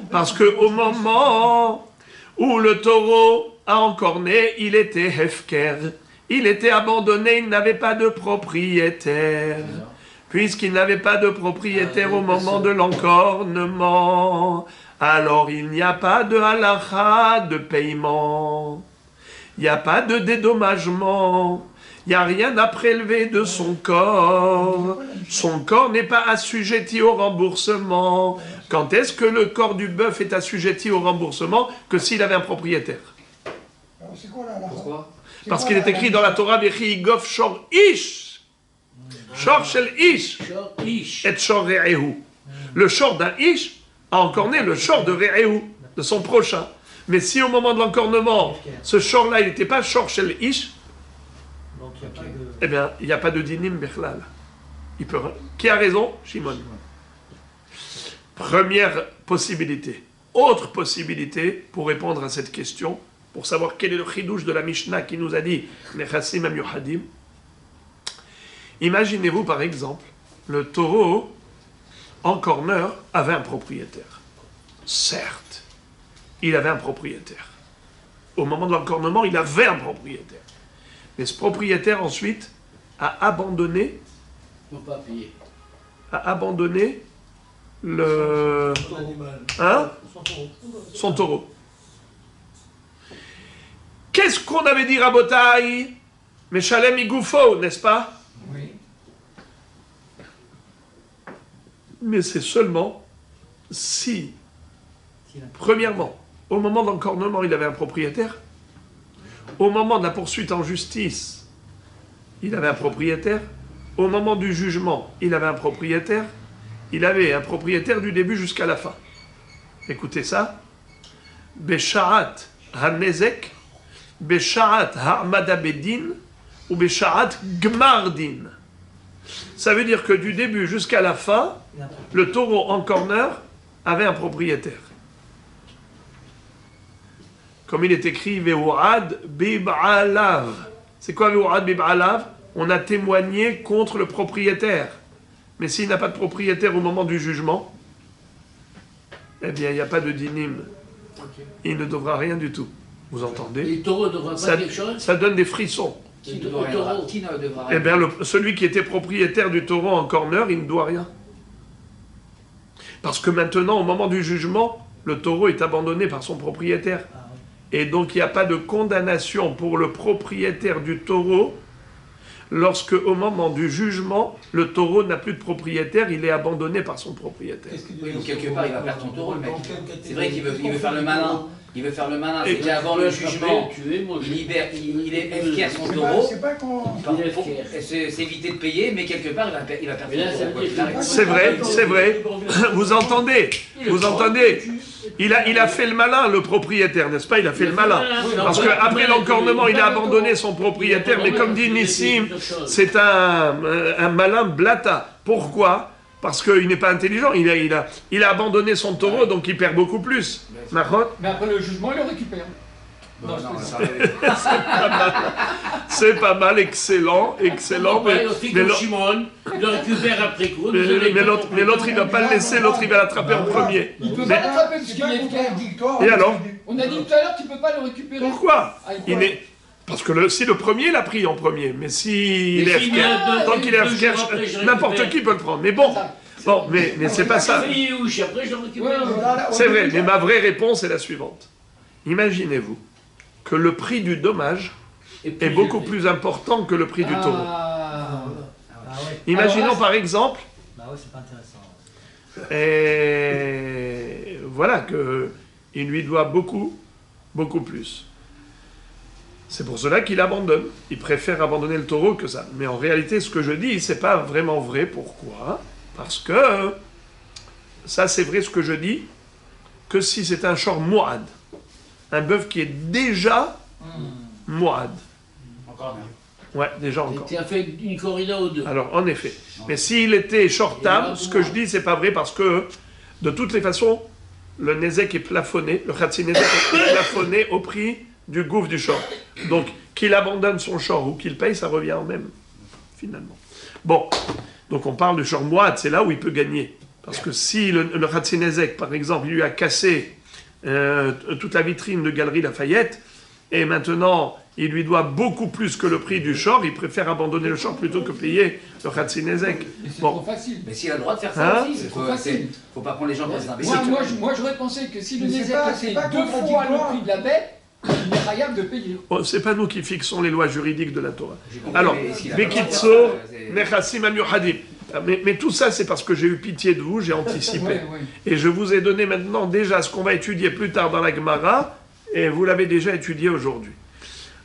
Parce qu'au moment où le taureau a encorné, il était hefker. Il était abandonné, il n'avait pas de propriétaire. Puisqu'il n'avait pas de propriétaire au moment de l'encornement, alors il n'y a pas de halakha de paiement. Il n'y a pas de dédommagement. Il n'y a rien à prélever de son corps. Son corps n'est pas assujetti au remboursement. Quand est-ce que le corps du bœuf est assujetti au remboursement? Que s'il avait un propriétaire. Alors c'est quoi là? Pourquoi? Parce qu'il est écrit dans la Torah, Vechi Gof Shor Ish. Shor Shel Ish. Et Shor Re'ehu. Le shor d'un Ish a encorné le shor de Re'ehu, de son prochain. Mais si au moment de l'encornement, ce shor-là, il n'était pas Shor Shel Ish, eh bien, il n'y a pas de dinim bichlal. Il peut... Qui a raison? Shimon. Première possibilité. Autre possibilité pour répondre à cette question, pour savoir quel est le chidouche de la Mishnah qui nous a dit Nechassim am Yohadim. Imaginez-vous par exemple, le taureau en corner avait un propriétaire. Certes, il avait un propriétaire. Au moment de l'encornement, il avait un propriétaire. Mais ce propriétaire, ensuite, a abandonné... Ils n'ont pas payé. A abandonné le... Hein? Son taureau. Qu'est-ce qu'on avait dit, Rabotai? Meshalem Igoufo, n'est-ce pas? Oui. Mais c'est seulement si, premièrement, au moment de l'encornement, il avait un propriétaire. Au moment de la poursuite en justice, il avait un propriétaire. Au moment du jugement, il avait un propriétaire. Il avait un propriétaire du début jusqu'à la fin. Écoutez ça. Beshaat ha-nezek, Beshaat ha-amada bedin, ou Beshaat gmardin. Ça veut dire que du début jusqu'à la fin, le taureau en corner avait un propriétaire. Comme il est écrit, Ve'u'ad bib'alav. C'est quoi Ve'u'ad bib'alav? On a témoigné contre le propriétaire. Mais s'il n'a pas de propriétaire au moment du jugement, eh bien, il n'y a pas de dinim. Il ne devra rien du tout. Vous entendez? Et le taureau ne devra pas quelque chose? Ça donne des frissons. Qui ne devra Eh rien. bien, celui qui était propriétaire du taureau en corner, il ne doit rien. Parce que maintenant, au moment du jugement, le taureau est abandonné par son propriétaire. Et donc, il n'y a pas de condamnation pour le propriétaire du taureau lorsque, au moment du jugement, le taureau n'a plus de propriétaire, il est abandonné par son propriétaire. Oui, donc quelque part, il va perdre son taureau, le mec. C'est vrai qu'il veut faire le malin. Il veut faire le malin, c'est qu'avant le jugement, il est FKR son taureau. C'est pas qu'on... C'est éviter de payer, mais quelque part, il va perdre son taureau. C'est vrai, c'est vrai. Vous entendez? Vous entendez? Il a fait le malin, le propriétaire, n'est-ce pas? Il a fait le malin. Parce qu'après l'encornement, il a abandonné son propriétaire. Mais comme dit Nissim, c'est un malin blata. Pourquoi? Parce qu'il n'est pas intelligent. Il a abandonné son taureau, donc il perd beaucoup plus. Mais après le jugement, il le récupère. Non, c'est pas mal, excellent, excellent. Mais l'autre, il ne va pas le laisser, l'autre, il va l'attraper en premier. Il ne peut pas l'attraper parce qu'il est FKR. Et alors? On a dit tout à l'heure qu'il ne peut pas le récupérer. Pourquoi? Parce que si le premier l'a pris en premier, mais s'il est FKR, tant qu'il est FKR, n'importe qui peut le prendre. Mais bon, mais c'est pas ça. C'est vrai, mais ma vraie réponse est la suivante. Imaginez-vous que le prix du dommage est beaucoup plus important que le prix du taureau. Imaginons par exemple, et voilà qu'il lui doit beaucoup, beaucoup plus. C'est pour cela qu'il abandonne. Il préfère abandonner le taureau que ça. Mais en réalité, ce que je dis, c'est pas vraiment vrai. Pourquoi? Parce que ça, c'est vrai ce que je dis, que si c'est un shor mu'ad, un bœuf qui est déjà mu'ad. Encore bien. Ouais, déjà encore. Tu as fait une corrida ou deux. Alors, en effet. Mais s'il était shortam, ce que je dis, c'est pas vrai parce que, de toutes les façons, le nezek est plafonné, le khatsi nezek est plafonné au prix du gouffre du short. Donc, qu'il abandonne son short ou qu'il paye, ça revient en même, finalement. Bon, donc on parle du short mu'ad, c'est là où il peut gagner. Parce que si le khatsi nezek, par exemple, il lui a cassé toute la vitrine de Galerie Lafayette, et maintenant il lui doit beaucoup plus que le prix du short, il préfère abandonner le short plutôt que payer le khatsi nezek. C'est trop facile. Mais s'il a le droit de faire ça aussi, faut pas prendre les gens pour des imbéciles. Moi j'aurais pensé que si le Nézek était 2 fois le prix de la bête, il est rayable de payer. Oh, c'est pas nous qui fixons les lois juridiques de la Torah. Alors, Bekitsor, Nechassim Amyuhadim. Mais tout ça, c'est parce que j'ai eu pitié de vous, j'ai anticipé. Et je vous ai donné maintenant déjà ce qu'on va étudier plus tard dans la Gemara, et vous l'avez déjà étudié aujourd'hui.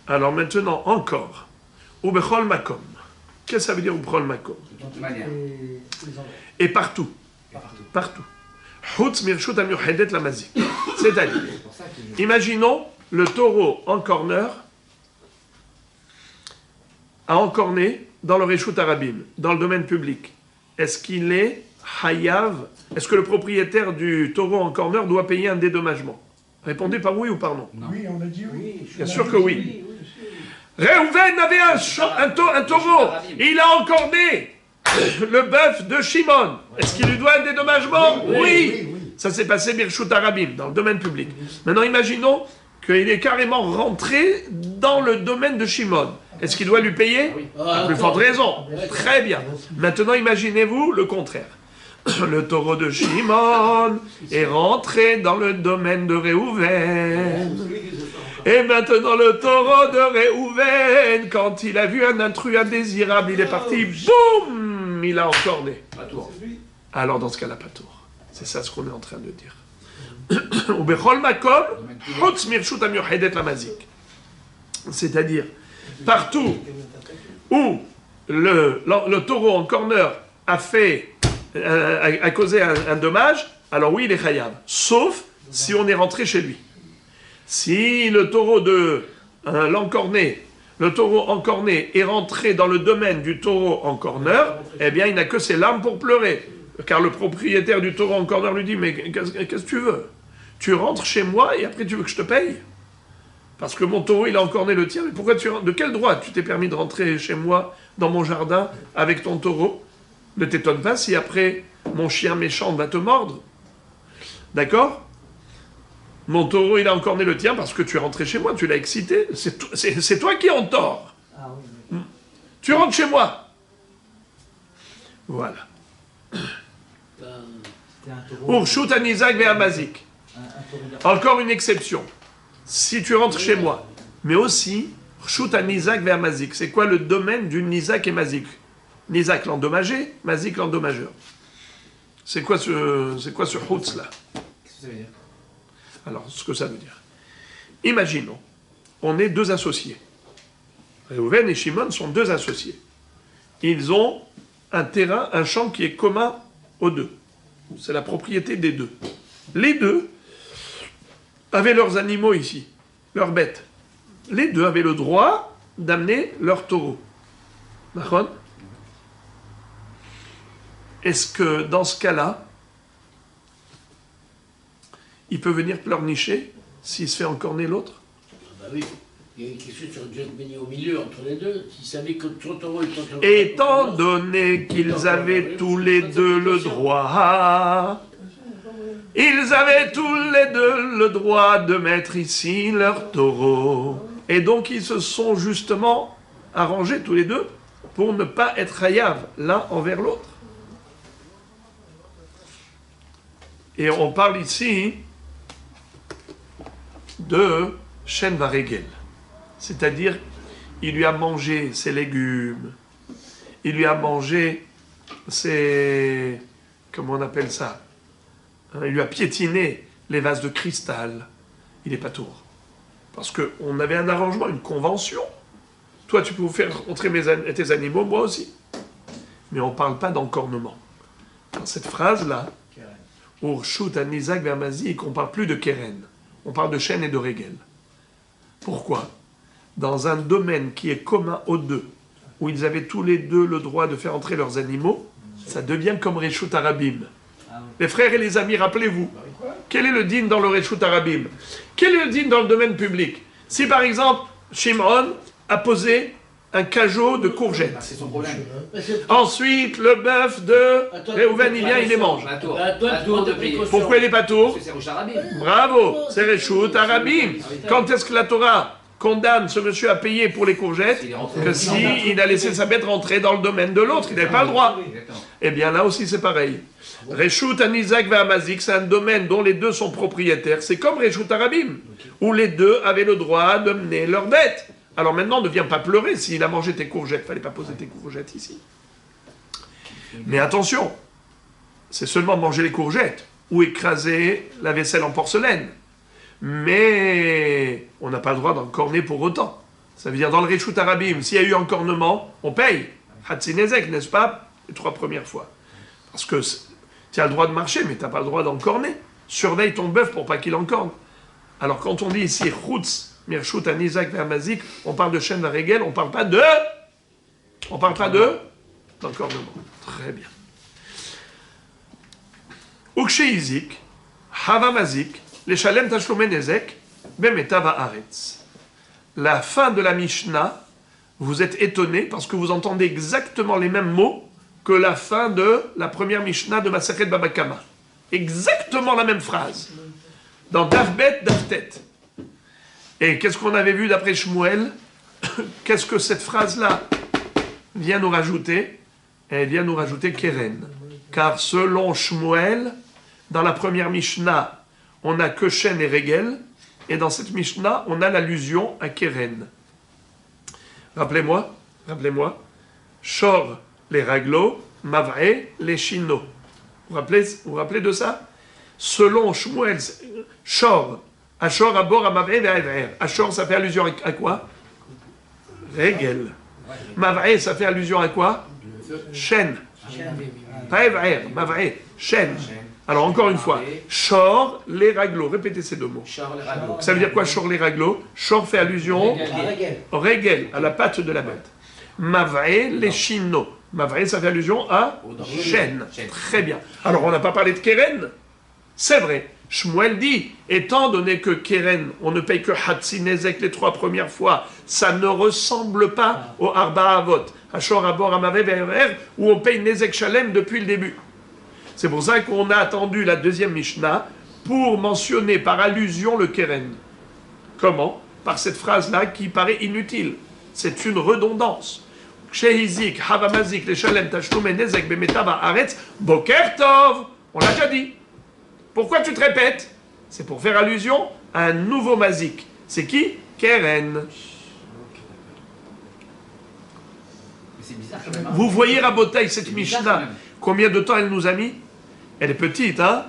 Alors maintenant, encore. Ubechol Makom. Qu'est-ce que ça veut dire Ubechol Makom? De toute manière. Et partout. Partout. Chutz Mirshut Amyuhadet Lamazik. C'est-à-dire, imaginons le taureau en corner a encorné dans le Reshut Arabim, dans le domaine public. Est-ce qu'il est hayav? Est-ce que le propriétaire du taureau en corner doit payer un dédommagement? Répondez par oui ou par non. Oui, on a dit oui. Bien sûr que oui. Réhouven avait un taureau. Il a encorné le bœuf de Shimon. Est-ce qu'il lui doit un dédommagement? Oui. Ça s'est passé Birshut Arabim, dans le domaine public. Maintenant, imaginons qu'il est carrément rentré dans le domaine de Shimon. Est-ce qu'il doit lui payer? À plus forte raison. Très bien. Maintenant, imaginez-vous le contraire. Le taureau de Shimon est rentré dans le domaine de Réhouven. Et maintenant, le taureau de Réhouven, quand il a vu un intrus indésirable, il est parti, boum, il a encorné. Alors, dans ce cas-là, pas tour. C'est ça ce qu'on est en train de dire. C'est-à-dire, partout où le taureau en corner a causé un dommage, alors oui, il est chayav. Sauf si on est rentré chez lui. Si le taureau l'encorné est rentré dans le domaine du taureau en corner, eh bien, il n'a que ses larmes pour pleurer. Car le propriétaire du taureau en corner lui dit, mais qu'est-ce que tu veux? Tu rentres chez moi et après tu veux que je te paye? Parce que mon taureau, il a encorné le tien. Mais pourquoi de quel droit tu t'es permis de rentrer chez moi, dans mon jardin, avec ton taureau? Ne t'étonne pas si après, mon chien méchant va te mordre. D'accord? Mon taureau, il a encorné le tien parce que tu es rentré chez moi, tu l'as excité. C'est toi qui es en tort. Ah, oui. Tu rentres chez moi. Voilà. Urshut Anizak ve'amazik. Encore une exception. Si tu rentres chez moi, mais aussi Urshut Anizak ve'amazik. C'est quoi le domaine du Nizak et Mazik? Nizak l'endommagé, Mazik l'endommageur. C'est quoi ce Hutz là? Qu'est-ce que ça veut dire? Alors, ce que ça veut dire. Imaginons, on est deux associés. Réhouven et Shimon sont deux associés. Ils ont un terrain, un champ qui est commun aux deux. C'est la propriété des deux. Les deux avaient leurs animaux ici, leurs bêtes. Les deux avaient le droit d'amener leurs taureaux. D'accord? Est-ce que dans ce cas-là, il peut venir pleurnicher s'il se fait encorner l'autre? Bah oui. Il y a une question sur Dieu de au milieu entre les deux. S'ils savaient que son taureau est entre Étant donné qu'ils avaient tous les deux le droit, ils avaient tous les deux le droit de mettre ici leur taureau. Et donc ils se sont justement arrangés tous les deux pour ne pas être hayav l'un envers l'autre. Et on parle ici de Shen Varegel. C'est-à-dire, il lui a mangé ses légumes, il lui a mangé ses... comment on appelle ça? Il lui a piétiné les vases de cristal. Il n'est pas tour. Parce qu'on avait un arrangement, une convention. Toi, tu peux faire rentrer tes animaux, moi aussi. Mais on ne parle pas d'encornement. Dans cette phrase-là, Urshut Anizak ve'amazik, on ne parle plus de Keren. On parle de Shen et de Regel. Pourquoi? Dans un domaine qui est commun aux deux, où ils avaient tous les deux le droit de faire entrer leurs animaux, ça devient comme Reshut Arabim. Les frères et les amis, rappelez-vous, quel est le din dans le Reshut Arabim? Quel est le din dans le domaine public? Si par exemple, Shimon a posé un cajot de courgettes. C'est son problème. Ensuite, le bœuf de Réhouven, il vient, il les mange. Pourquoi il n'est pas tour? Parce que c'est Reshut Arabim. Bravo, c'est Reshut Arabim. Quand est-ce que la Torah condamne ce monsieur à payer pour les courgettes? Que s'il a laissé sa bête rentrer dans le domaine de l'autre, il n'avait pas le droit. Eh bien là aussi c'est pareil. Reshut Anizak ve'amazik, c'est un domaine dont les deux sont propriétaires. C'est comme Reshut Arabim, où les deux avaient le droit de mener leurs bêtes. Alors maintenant, ne viens pas pleurer s'il a mangé tes courgettes. Il ne fallait pas poser tes courgettes ici. Mais attention, c'est seulement manger les courgettes ou écraser la vaisselle en porcelaine. Mais on n'a pas le droit d'encorner pour autant. Ça veut dire dans le Reshut Arabim, s'il y a eu encornement, on paye. Hatzinezek, n'est-ce pas? Les 3 premières fois. Parce que tu as le droit de marcher, mais tu n'as pas le droit d'encorner. Surveille ton bœuf pour pas qu'il encorne. Alors quand on dit ici Chutz, Mirshut Anizak ve'amazik, on parle de Shen Varegel, on parle pas de d'encornement. Très bien. Uksheizik, Havamazik, les Shalem Tashlumen Nezek, Bemeta Va'aretz. La fin de la Mishnah, vous êtes étonnés parce que vous entendez exactement les mêmes mots que la fin de la première Mishnah de Masechet Baba Kama. Exactement la même phrase. Dans Dafbet, Daftet. Et qu'est-ce qu'on avait vu d'après Shmuel? Qu'est-ce que cette phrase-là vient nous rajouter? Elle vient nous rajouter Keren. Car selon Shmuel, dans la première Mishnah, on a que Shen et Regel. Et dans cette Mishnah, on a l'allusion à Keren. Rappelez-moi. Shor les raglo, Mav'e les chino. Vous vous rappelez de ça? Selon Shmuel, Shor, Ashor, Abor, Mav'e, Ve'ever. Ashor, ça fait allusion à quoi? Regel. Mav'e, ça fait allusion à quoi? Shen. Pas Ever, Mav'e, Shen. Alors encore une fois, Shor les raglo. Répétez ces deux mots. Ça veut dire quoi, Shor les raglo? Shor fait allusion au Regel, à la patte de la bête. Mav'e les chino. Mav'e, ça fait allusion à Shen. Très bien. Alors on n'a pas parlé de Keren. C'est vrai. Shmuel dit, étant donné que Keren, on ne paye que Hatsi Nezek les 3 premières fois, ça ne ressemble pas au Arba Avot, Ashor, Abor, Amave, Ve'ever, où on paye Nezek Shalem depuis le début. C'est pour ça qu'on a attendu la deuxième Mishnah pour mentionner par allusion le Keren. Comment? Par cette phrase-là qui paraît inutile. C'est une redondance. Shehizik, Havamazik, les Shalem, Tashlume, Nezek, Bemetaba, Aretz, Boker Tov. On l'a déjà dit. Pourquoi tu te répètes? C'est pour faire allusion à un nouveau Mazik. C'est qui? Keren. C'est bizarre quand même. Vous voyez Rabotai, cette Mishnah, combien de temps elle nous a mis? Elle est petite, hein?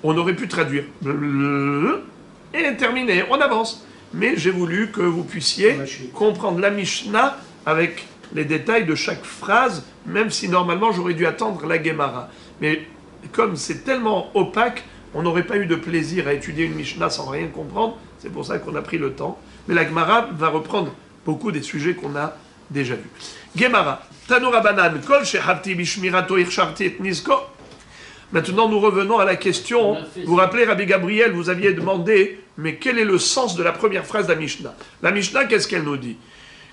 On aurait pu traduire. Et elle est terminée, on avance. Mais j'ai voulu que vous puissiez comprendre la Mishnah avec les détails de chaque phrase, même si normalement j'aurais dû attendre la Gemara. Mais comme c'est tellement opaque, on n'aurait pas eu de plaisir à étudier une Mishnah sans rien comprendre. C'est pour ça qu'on a pris le temps. Mais la Gemara va reprendre beaucoup des sujets qu'on a déjà vus. Gemara. Tanura Banan. Kol shehavti bishmirato irsharti et nizko. Maintenant, nous revenons à la question. Vous vous rappelez, Rabbi Gabriel, vous aviez demandé, mais quel est le sens de la première phrase de la Mishnah? La Mishnah, qu'est-ce qu'elle nous dit?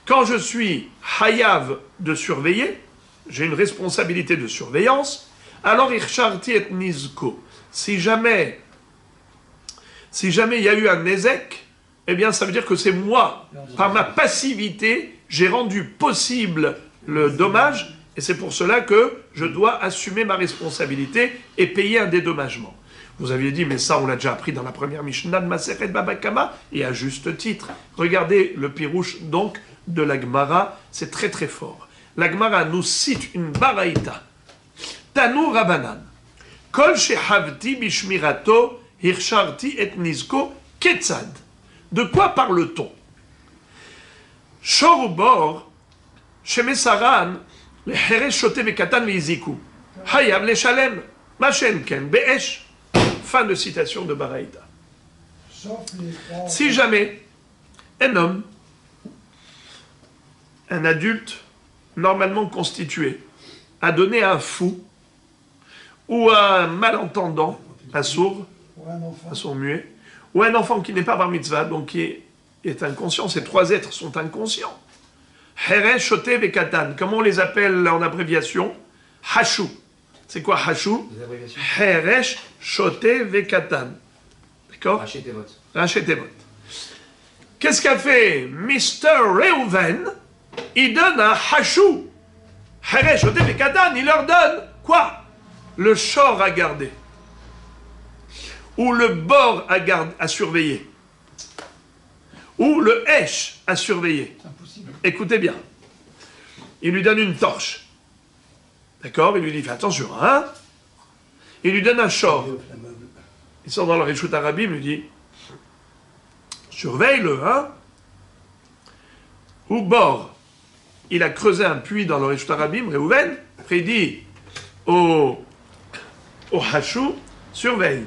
Quand je suis hayav de surveiller, j'ai une responsabilité de surveillance, alors irsharti et nizko. Si jamais il y a eu un nezek, eh bien ça veut dire que c'est moi, par ma passivité, j'ai rendu possible le dommage, et c'est pour cela que je dois assumer ma responsabilité et payer un dédommagement. Vous aviez dit, mais ça on l'a déjà appris dans la première Mishnah de Maseret Baba Kama, et à juste titre. Regardez le pirouche donc de la Gemara, c'est très très fort. La Gemara nous cite une baraïta. Tanu Rabanan. Kol shehavti bishmirato hirsharti et nizko ketzad. De quoi parle-t-on? Shorubor shemesaran le heresh shote vekatan veiziku hayab le shalem machen ken be'esh. Fin de citation de Baraïta. Si jamais un homme, un adulte normalement constitué, a donné à un fou ou à un malentendant, un sourd muet, ou un enfant qui n'est pas bar mitzvah, donc qui est inconscient, ces 3 êtres sont inconscients. Heresh, Shote, Vekatan, comment on les appelle en abréviation? Hashu. C'est quoi Hashu? Heresh, Shote, Vekatan. D'accord? Rachetevot. Qu'est-ce qu'a fait Mr. Reuven? Il donne un Hashu. Heresh, Shote, Vekatan, il leur donne quoi? Le shor à garder, ou le bord à surveiller, ou le hesh à surveiller. Écoutez bien. Il lui donne une torche. D'accord? Il lui dit, fais attention, hein? Il lui donne un shor. Il sort dans le Rishut Arabim, il lui dit, surveille-le, hein? Ou bord. Il a creusé un puits dans le Rishut Arabim, Reuven, après il dit au Hachou, surveille.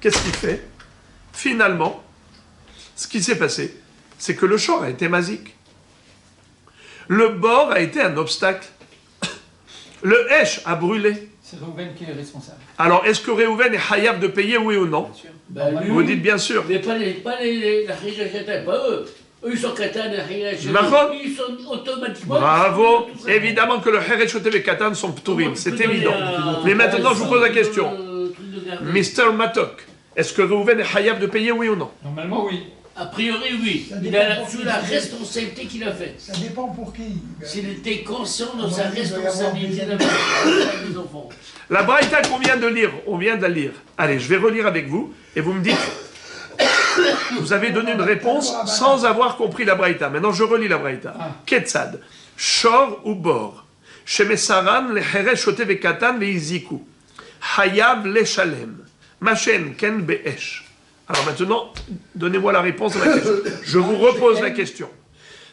Qu'est-ce qu'il fait? Finalement, ce qui s'est passé, c'est que le shor a été mazik. Le bord a été un obstacle. Le hesh a brûlé. C'est Reuven qui est responsable. Alors, est-ce que Reuven est hayav de payer, oui ou non? Vous dites bien sûr. Mais pas les pas eux. Eux, ils sont katan, ils sont automatiquement... Bravo. Évidemment que le Heresh Shote et Katan sont ptourim, c'est évident. Mais maintenant, je vous pose la question. regardez. Mr. Matok, est-ce que Reuven est Hayav de payer, oui ou non? Normalement, oui. A priori, oui. Ça Il dépend a pour sous qui. la responsabilité qu'il a faite. Ça dépend pour qui. S'il était conscient de On sa va dire, il doit y avoir responsabilité des- d'avoir des enfants. La Braïta qu'on vient de lire, on vient de la lire. Allez, je vais relire avec vous, et vous me dites, vous avez donné une réponse sans avoir compris la Braïta. Maintenant, je relis la Braïta. Ketzad, Shor ou Bor, Shemesaran le Heresh Shote vekatan veiziku, Hayav le Shalem, Machen ken be'esh. Alors maintenant, donnez-moi la réponse à la question. Je vous repose la question.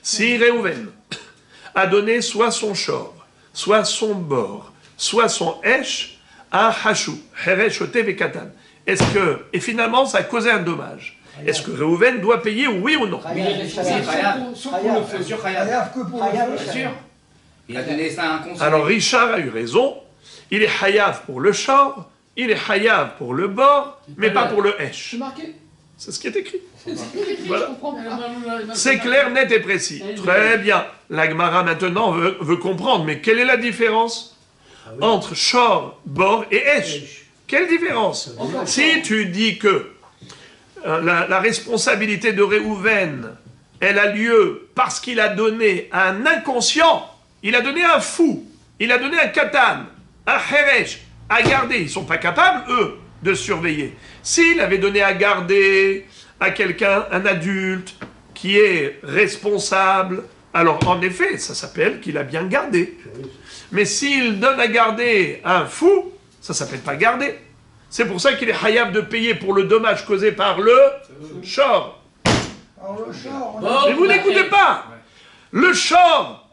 Si Reuven a donné soit son Shor, soit son Bor, soit son Esh à Hashou, Heresh Shote vekatan, est-ce que, et finalement, ça a causé un dommage. Est-ce que Reuven doit payer, oui ou non? Sauf pour le feu. Bien sûr, Hayav. Hayav que pour le Bien feu. sûr. Il a donné ça à un consommateur. Alors Richard a eu raison, il est Hayav pour le Shor, il est Hayav pour le Bor, mais pas pour le Esh. C'est marqué. C'est ce qui est écrit. Je Voilà. comprends. C'est clair, net et précis. Très bien. La Gemara maintenant veut comprendre, mais quelle est la différence entre Shor, Bor et Esh? Quelle différence? Si tu dis que la responsabilité de Réhouven, elle a lieu parce qu'il a donné à un inconscient, il a donné à un fou, il a donné à un katan, à Heresh, à garder. Ils ne sont pas capables, eux, de surveiller. S'il avait donné à garder à quelqu'un, un adulte, qui est responsable, alors en effet, ça s'appelle qu'il a bien gardé. Mais s'il donne à garder à un fou, ça s'appelle pas garder. C'est pour ça qu'il est hayav de payer pour le dommage causé par le shor. Alors le char, on Bon. a... Mais vous n'écoutez pas. Le shor,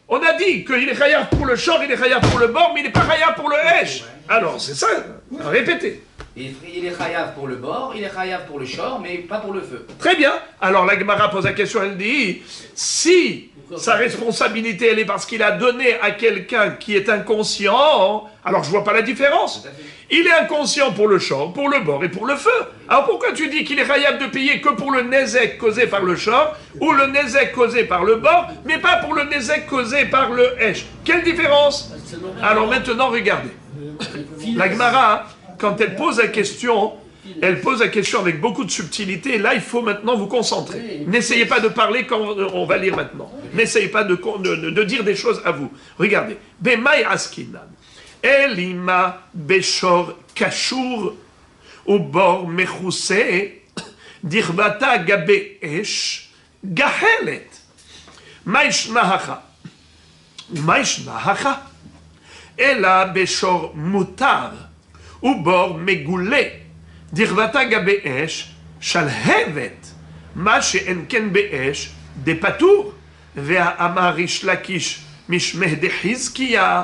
on a dit qu'il est hayav pour le shor, il est hayav pour le bord, mais il n'est pas hayav pour le hesh. Alors c'est ça, répétez. Il est chayav pour le bord, il est chayav pour le shor, mais pas pour le feu. Très bien. Alors la Gemara pose la question, elle dit, si sa responsabilité, elle est parce qu'il a donné à quelqu'un qui est inconscient, alors je vois pas la différence. Tout à fait. Il est inconscient pour le shor, pour le bord et pour le feu. Alors pourquoi tu dis qu'il est chayav de payer que pour le nezek causé par le shor, ou le nezek causé par le bord, mais pas pour le nezek causé par le hesh? Quelle différence? Alors maintenant, regardez. La Gemara, quand elle pose la question, elle pose la question avec beaucoup de subtilité. Là, il faut maintenant vous concentrer. N'essayez pas de parler quand on va lire maintenant. N'essayez pas de dire des choses à vous. Regardez. Bemay askinan. Elima beshor kashur ubor mechuse dirbata gabe esh gahelet. Maishnahacha. Maishnahacha. Ela beshor mutar. ובור מגולה, דרבתה גבי אש, שלהבת, מה שאין כן באש, דפטור, והאמר ריש לקיש, משמי דחזקיה,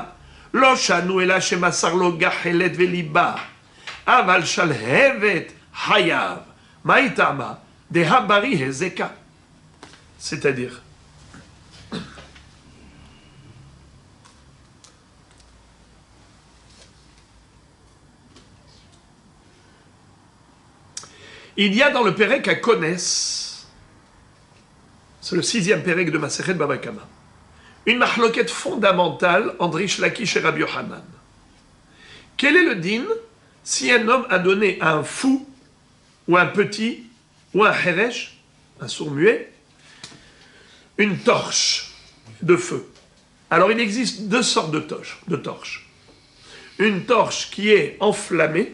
לא שנו אלא שמסר לו גחלת וליבה, אבל שלהבת חייב. מה היא טעמה? דהבריא הזקה. C'est-à-dire, il y a dans le Pérec à Konès, c'est le 6e Pérec de Masechet Baba Kama, une mahloquette fondamentale entre Rish Lakish et Rabbi Yochanan. Quel est le din si un homme a donné à un fou, ou un petit, ou un heresh, un sourd-muet, une torche de feu? Alors il existe deux sortes de torches. Une torche qui est enflammée,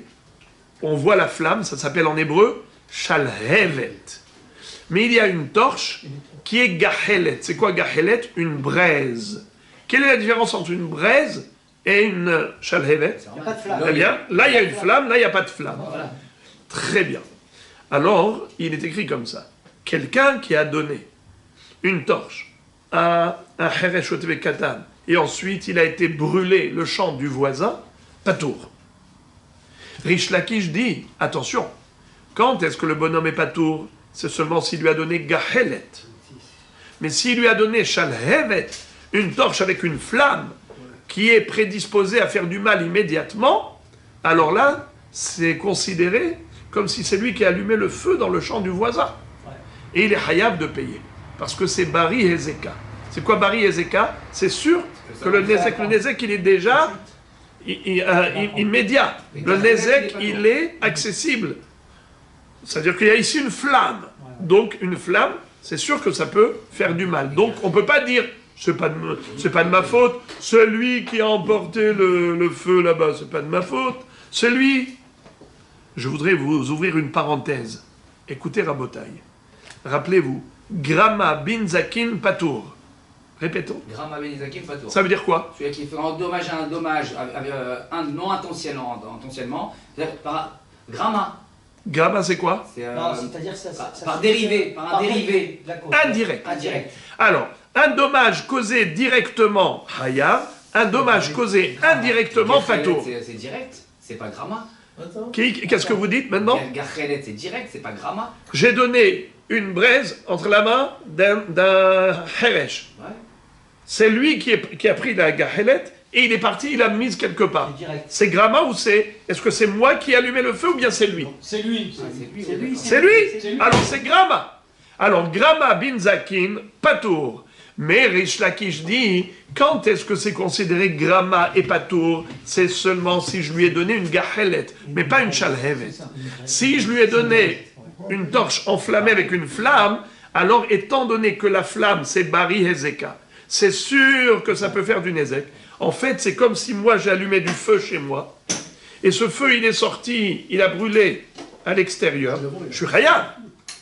on voit la flamme, ça s'appelle en hébreu shalhevet. Mais il y a une torche qui est gahelet. C'est quoi gahelet? Une braise. Quelle est la différence entre une braise et une shalhevet? Il n'y a pas de flamme. Très bien. Là, il y a une flamme, là, il n'y a pas de flamme. Voilà. Très bien. Alors, il est écrit comme ça. Quelqu'un qui a donné une torche à un heresh oteve katan, et ensuite il a été brûlé le champ du voisin, patour. Rish Lakish dit, attention, quand est-ce que le bonhomme est patour? C'est seulement s'il lui a donné gahelet. Mais s'il lui a donné shalhevet, une torche avec une flamme, qui est prédisposée à faire du mal immédiatement, alors là, c'est considéré comme si c'est lui qui a allumé le feu dans le champ du voisin. Et il est hayav de payer. Parce que c'est Bari Ezeka. C'est quoi Bari Ezeka? C'est sûr que le Nezek, il est déjà... immédiat. Le Nézek, il est accessible. C'est-à-dire qu'il y a ici une flamme. Donc, une flamme, c'est sûr que ça peut faire du mal. Donc, on ne peut pas dire, c'est pas de ma faute. Celui qui a emporté le feu là-bas, c'est pas de ma faute. Celui... Je voudrais vous ouvrir une parenthèse. Écoutez Rabotai. Rappelez-vous, Grama binzakin patour. Répétons. Grama binzakin patour. Ça veut dire quoi? Celui qui fait un dommage à un dommage, non intentionnellement, par Grama. Grama, c'est quoi? C'est-à-dire par dérivé, par un dérivé. Indirect. Indirect. Alors, un dommage causé directement, Hayav, un dommage causé indirectement, patour. C'est direct, c'est pas Grama. Qu'est-ce que vous dites maintenant? Gachelet, c'est direct, c'est pas Grama. J'ai donné une braise entre la main d'un Heresh. Ouais. C'est lui qui a pris la Gachelet et il est parti, il l'a mise quelque part. C'est Grama ou c'est... Est-ce que c'est moi qui ai allumé le feu ou bien c'est lui? C'est lui. C'est lui. Alors c'est Grama. Alors Grama binzakin, patour. Mais Rish Lakish dit, quand est-ce que c'est considéré Grama et patour? C'est seulement si je lui ai donné une Gachelet, mais pas une Shalhevet. Si je lui ai donné une torche enflammée avec une flamme, alors étant donné que la flamme c'est Bari Hezeka, c'est sûr que ça peut faire du Nezek. En fait, c'est comme si moi j'ai allumé du feu chez moi, et ce feu il est sorti, il a brûlé à l'extérieur. Je suis Chaya,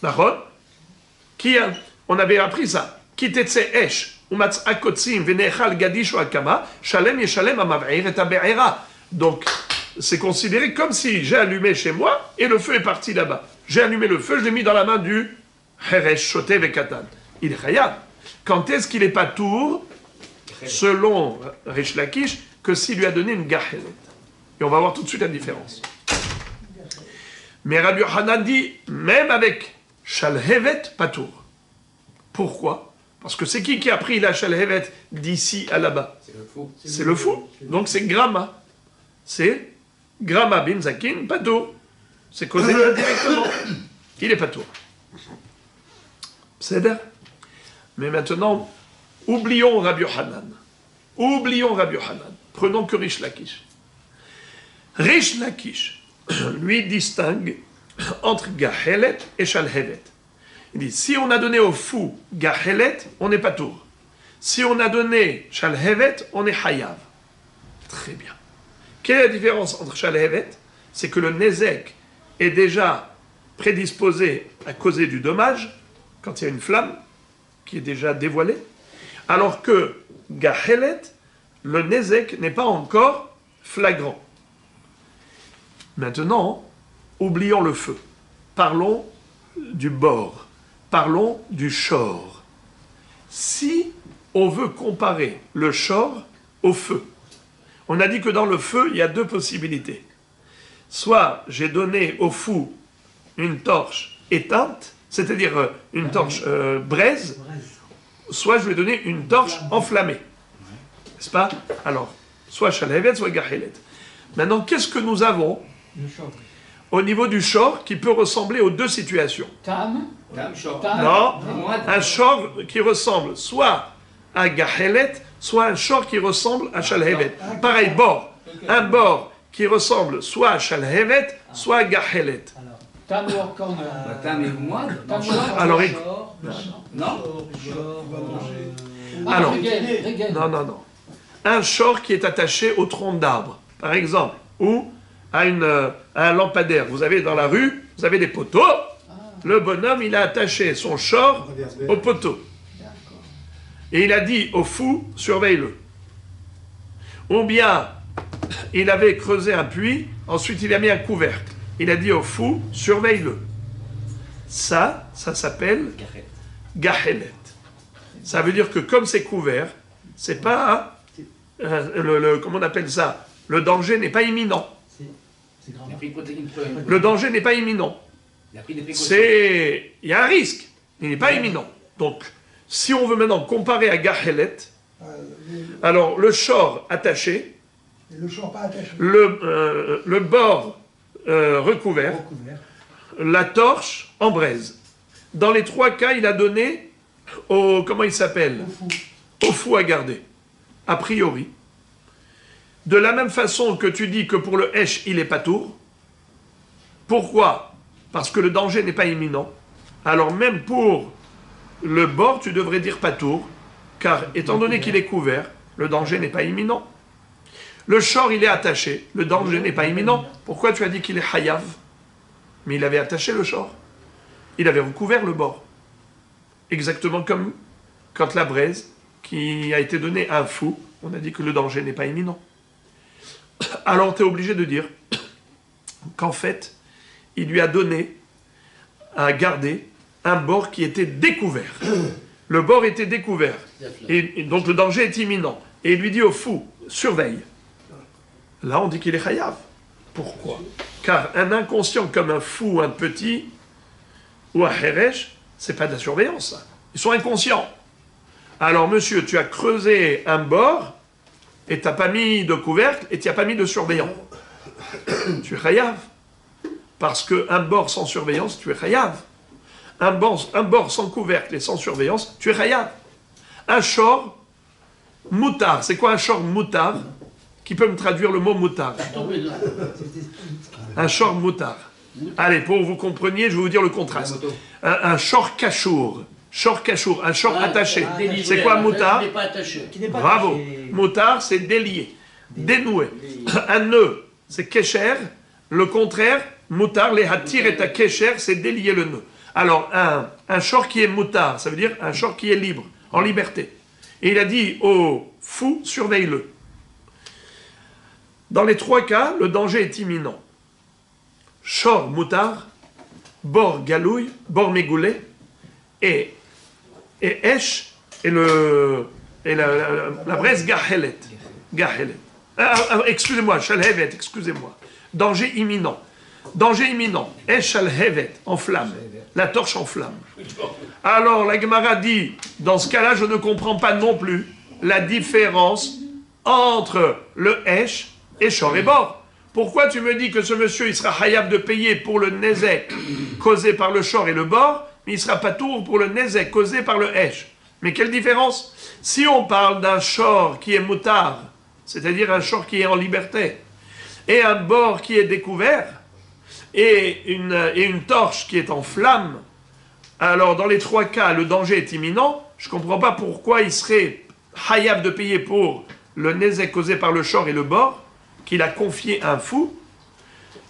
d'accord? On avait appris ça. Kitetse esh, umatz akotzim, venechal gadish ou akama, shalem yeshalem amav'ir et abe'era. Donc, c'est considéré comme si j'ai allumé chez moi et le feu est parti là-bas. J'ai allumé le feu, je l'ai mis dans la main du Heresh, Shoté, Vekatan. Il est Chayab. Quand est-ce qu'il n'est pas tour, selon Rish Lakish, que s'il lui a donné une Gachelet? Et on va voir tout de suite la différence. Mais Rabbi Yochanan dit, même avec Shalhevet, pas tour. Pourquoi? Parce que c'est qui a pris la Shalhevet d'ici à là-bas? C'est le fou. C'est le fou. Donc c'est Grama. C'est Grama binzakin, pas tour. C'est causé indirectement. Il est pas tour. C'est d'accord. Mais maintenant, oublions Rabbi Yochanan. Prenons que Rish Lakish. Rish Lakish, lui distingue entre Gachelet et Shalhevet. Il dit, si on a donné au fou Gachelet, on n'est pas tour. Si on a donné Shalhevet, on est Hayav. Très bien. Quelle est la différence entre Shalhevet? C'est que le Nezek est déjà prédisposé à causer du dommage, quand il y a une flamme qui est déjà dévoilée, alors que Gachelet, le Nezek n'est pas encore flagrant. Maintenant, oublions le feu. Parlons du bord. Parlons du shor. Si on veut comparer le shor au feu, on a dit que dans le feu, il y a deux possibilités. Soit j'ai donné au fou une torche éteinte, c'est-à-dire une torche braise, soit je lui ai donné une torche enflammée. N'est-ce pas? Alors, soit Shalhevet, soit Gachelet. Maintenant, qu'est-ce que nous avons au niveau du shor qui peut ressembler aux deux situations? Non, un shor qui ressemble soit à Gachelet, soit un shor qui ressemble à Shalhevet. Pareil, bord. Un bord qui ressemble soit à Shalhevet, soit à Gachelet. Alors, non. Un shor qui est attaché au tronc d'arbre, par exemple, ou à un lampadaire. Vous avez dans la rue, vous avez des poteaux. Le bonhomme, il a attaché son shor au poteau. Et il a dit au fou, surveille-le. Ou bien, il avait creusé un puits, ensuite il a mis un couvercle. Il a dit au fou, surveille-le. Ça s'appelle Gachelet. Ça veut dire que comme c'est couvert, c'est pas, comment on appelle ça? Le danger n'est pas imminent. Le danger n'est pas imminent. Il y a un risque, il n'est pas imminent. Donc, si on veut maintenant comparer à Gachelet, alors le shor attaché, le bord recouvert, la torche en braise. Dans les trois cas, il a donné au, comment il s'appelle? Au fou à garder, a priori. De la même façon que tu dis que pour le Hesh, il est patour. Pourquoi? Parce que le danger n'est pas imminent. Alors même pour le bord, tu devrais dire patour, car étant donné qu'il est couvert, le danger n'est pas imminent. Le shor, il est attaché, le danger n'est pas imminent. Pourquoi tu as dit qu'il est hayav? Mais il avait attaché le shor. Il avait recouvert le bord. Exactement comme quand la braise, qui a été donnée à un fou, on a dit que le danger n'est pas imminent. Alors tu es obligé de dire qu'en fait, il lui a donné à garder un bord qui était découvert. Le bord était découvert. Et donc le danger est imminent. Et il lui dit au fou, surveille. Là, on dit qu'il est chayav. Pourquoi? Car un inconscient comme un fou, un petit, ou un heresh, c'est pas de la surveillance, ça. Ils sont inconscients. Alors, monsieur, tu as creusé un bord, et tu n'as pas mis de couvercle, et tu n'as pas mis de surveillant. Tu es chayav. Parce qu'un bord sans surveillance, tu es chayav. Un bord sans couvercle et sans surveillance, tu es chayav. Un shor, moutard. C'est quoi un shor moutard? Qui peut me traduire le mot moutard? Un shor moutard. Allez, pour que vous compreniez, je vais vous dire le contraste. Un shor kashour. Shor kashour, un shor attaché. C'est quoi moutard? Bravo. Moutard, c'est délié, dénoué. Un nœud, c'est kesher. Le contraire, moutard, les hatir et ta kesher, c'est délier le nœud. Alors, un shor qui est moutard, ça veut dire un shor qui est libre, en liberté. Et il a dit au fou, surveille-le. Dans les trois cas, le danger est imminent. Shor moutard, bor galouille, bor mégoulé, et esh, et la braise gahelet. Excusez-moi, shalhevet, excusez-moi. Danger imminent. Danger imminent. Esh shalhevet, en flamme. La torche en flamme. Alors, la Gemara dit, dans ce cas-là, je ne comprends pas non plus la différence entre le esh et shor et bor. Pourquoi tu me dis que ce monsieur, il sera hayab de payer pour le nezek causé par le shor et le bor, mais il sera pas tour pour le nezek causé par le esh? Mais quelle différence? Si on parle d'un shor qui est moutard, c'est-à-dire un shor qui est en liberté, et un bord qui est découvert, et une torche qui est en flamme, alors dans les trois cas, le danger est imminent. Je ne comprends pas pourquoi il serait hayab de payer pour le nezek causé par le shor et le bor, qu'il a confié à un fou,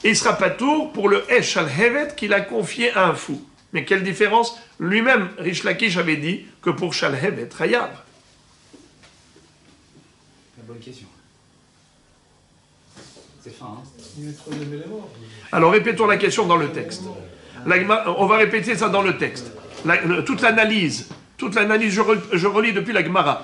et il ne sera pas tour pour le esh al-hevet qu'il a confié à un fou. Mais quelle différence? Lui-même, Rish Lakish avait dit que pour Shalhevet, Hayav. La bonne question. C'est fin, hein? Alors répétons la question dans le texte. On va répéter ça dans le texte. Toute l'analyse, je relis depuis la Gemara.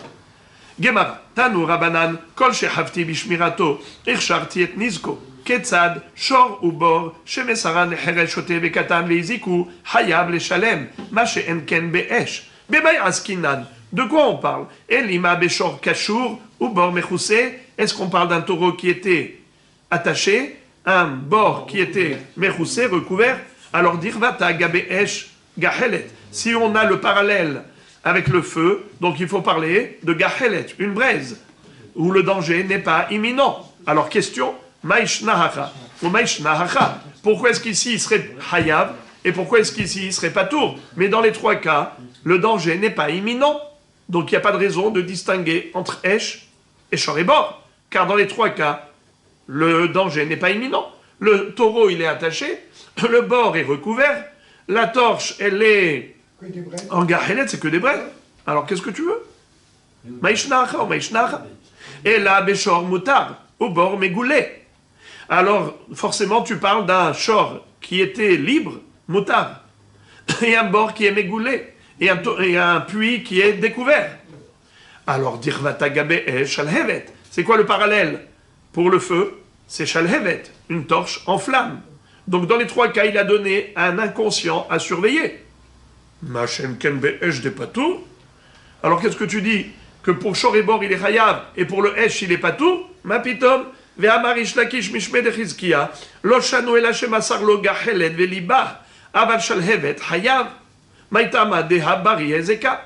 Gemara, Tanu Rabanan, Kol Shehafti Bishmirato, Irsharti et Nizko. Ketzad, Shor ou Bor, Shemesaran Heresh Shote Bekatan Leiziku, Hayab le Shalem, Mache Enken Beesh, Bebay Askinan. De quoi on parle? Elima Beshor Kashour ou Bor Mechoussé. Est-ce qu'on parle d'un taureau qui était attaché, un bord qui était Mechoussé, recouvert? Alors Dirvata Gabeesh Gahelet. Si on a le parallèle avec le feu, donc il faut parler de Gahelet, une braise, où le danger n'est pas imminent. Alors question, Maïshnahacha ou Maïshnahacha. Pourquoi est-ce qu'ici il serait Hayav et pourquoi est-ce qu'ici il serait Patour? Mais dans les trois cas, le danger n'est pas imminent. Donc il n'y a pas de raison de distinguer entre Esh et Shor et Bor. Car dans les trois cas, le danger n'est pas imminent. Le taureau, il est attaché, le bord est recouvert, la torche, elle est en gahelet, c'est que des braises. Alors qu'est-ce que tu veux? Maïshnacha ou Maïshnacha. Et là, Beshor Moutar, au bord mégoulé. Alors, forcément, tu parles d'un shor qui était libre, Moutar, et un bord qui est mégoulé, et un puits qui est découvert. Alors, Dirvata Gabe et Shalhevet. C'est quoi le parallèle? Pour le feu, c'est Shalhevet, une torche en flamme. Donc, dans les trois cas, il a donné un inconscient à surveiller. Machem Kenbe Esh de Patour. Alors, qu'est-ce que tu dis? Que pour Shor et Bor, il est Hayav, et pour le Esh, il est Patour? Ma pitom. Ve'amarish lakish mishme de Chizkiya, lo shanu el Hashem asar lo gahelet ve'liba, aval shalhevet hayav, maitama de habari ezeka.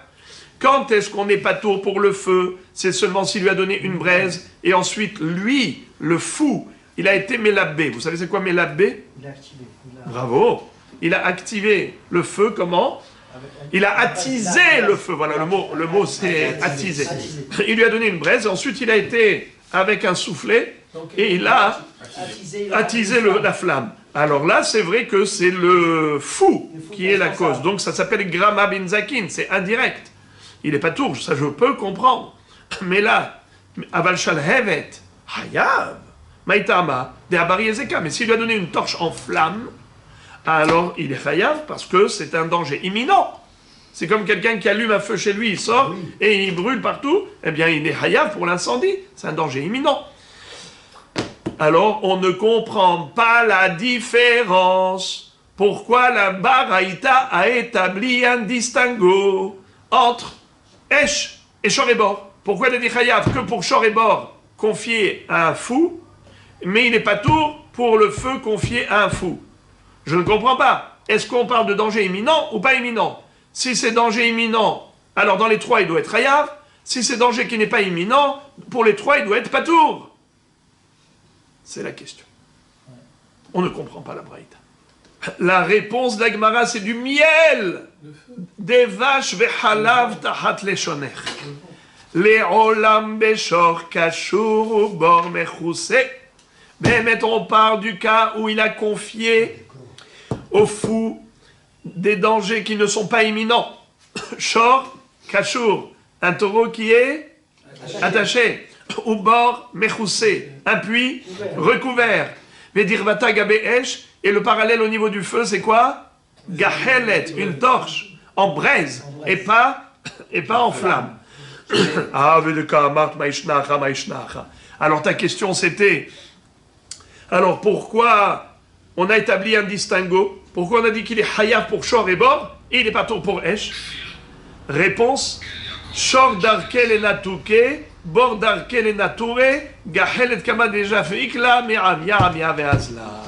Quand est-ce qu'on n'est pas tour pour le feu? C'est seulement s'il lui a donné une braise, et ensuite, lui, le fou, il a été mélabé. Vous savez c'est quoi mélabé? Il a activé. Bravo. Il a activé le feu, comment? Il a attisé le feu. Voilà, le mot c'est attiser. Il lui a donné une braise, et ensuite il a été avec un soufflet, et il a attisé la flamme. Alors là, c'est vrai que c'est le fou qui est la cause. Donc ça s'appelle Grama bin Zakin, c'est indirect. Il n'est pas tour, ça je peux comprendre. Mais là, Aval Shalhevet, Hayav, Maïtama, de Abari Ezeka. Mais s'il lui a donné une torche en flamme, alors il est Hayav parce que c'est un danger imminent. C'est comme quelqu'un qui allume un feu chez lui, il sort et il brûle partout. Eh bien, il est Hayav pour l'incendie. C'est un danger imminent. Alors, on ne comprend pas la différence. Pourquoi la Baraïta a établi un distinguo entre Esh et Shor et Bor? Pourquoi il a dit Chayav que pour Shor et Bor confié à un fou, mais il n'est pas tour pour le feu confié à un fou? Je ne comprends pas. Est-ce qu'on parle de danger imminent ou pas imminent? Si c'est danger imminent, alors dans les trois, il doit être Chayav. Si c'est danger qui n'est pas imminent, pour les trois, il doit être Patour. C'est la question. On ne comprend pas la Braïta. La réponse d'Agmara, c'est du miel. Des vaches vechalav tahat leshoner. Le'olam beshor kashur u bor mechousse. Mais on parle du cas où il a confié au fou des dangers qui ne sont pas imminents. Shor, kashur, un taureau qui est attaché. Ou bor mechoussé, un puits recouvert. Vedirvata gabeesh, et le parallèle au niveau du feu, c'est quoi? Gahelet, une torche, en braise, et pas en flamme. Alors ta question c'était, alors pourquoi on a établi un distinguo? Pourquoi on a dit qu'il est hayav pour Shor et Bor, et il n'est pas tour pour Esh? Réponse, Shor darkel et natouke, Bor darkel et natoure, gahelet kama deja feikla, me'amia ve'azla.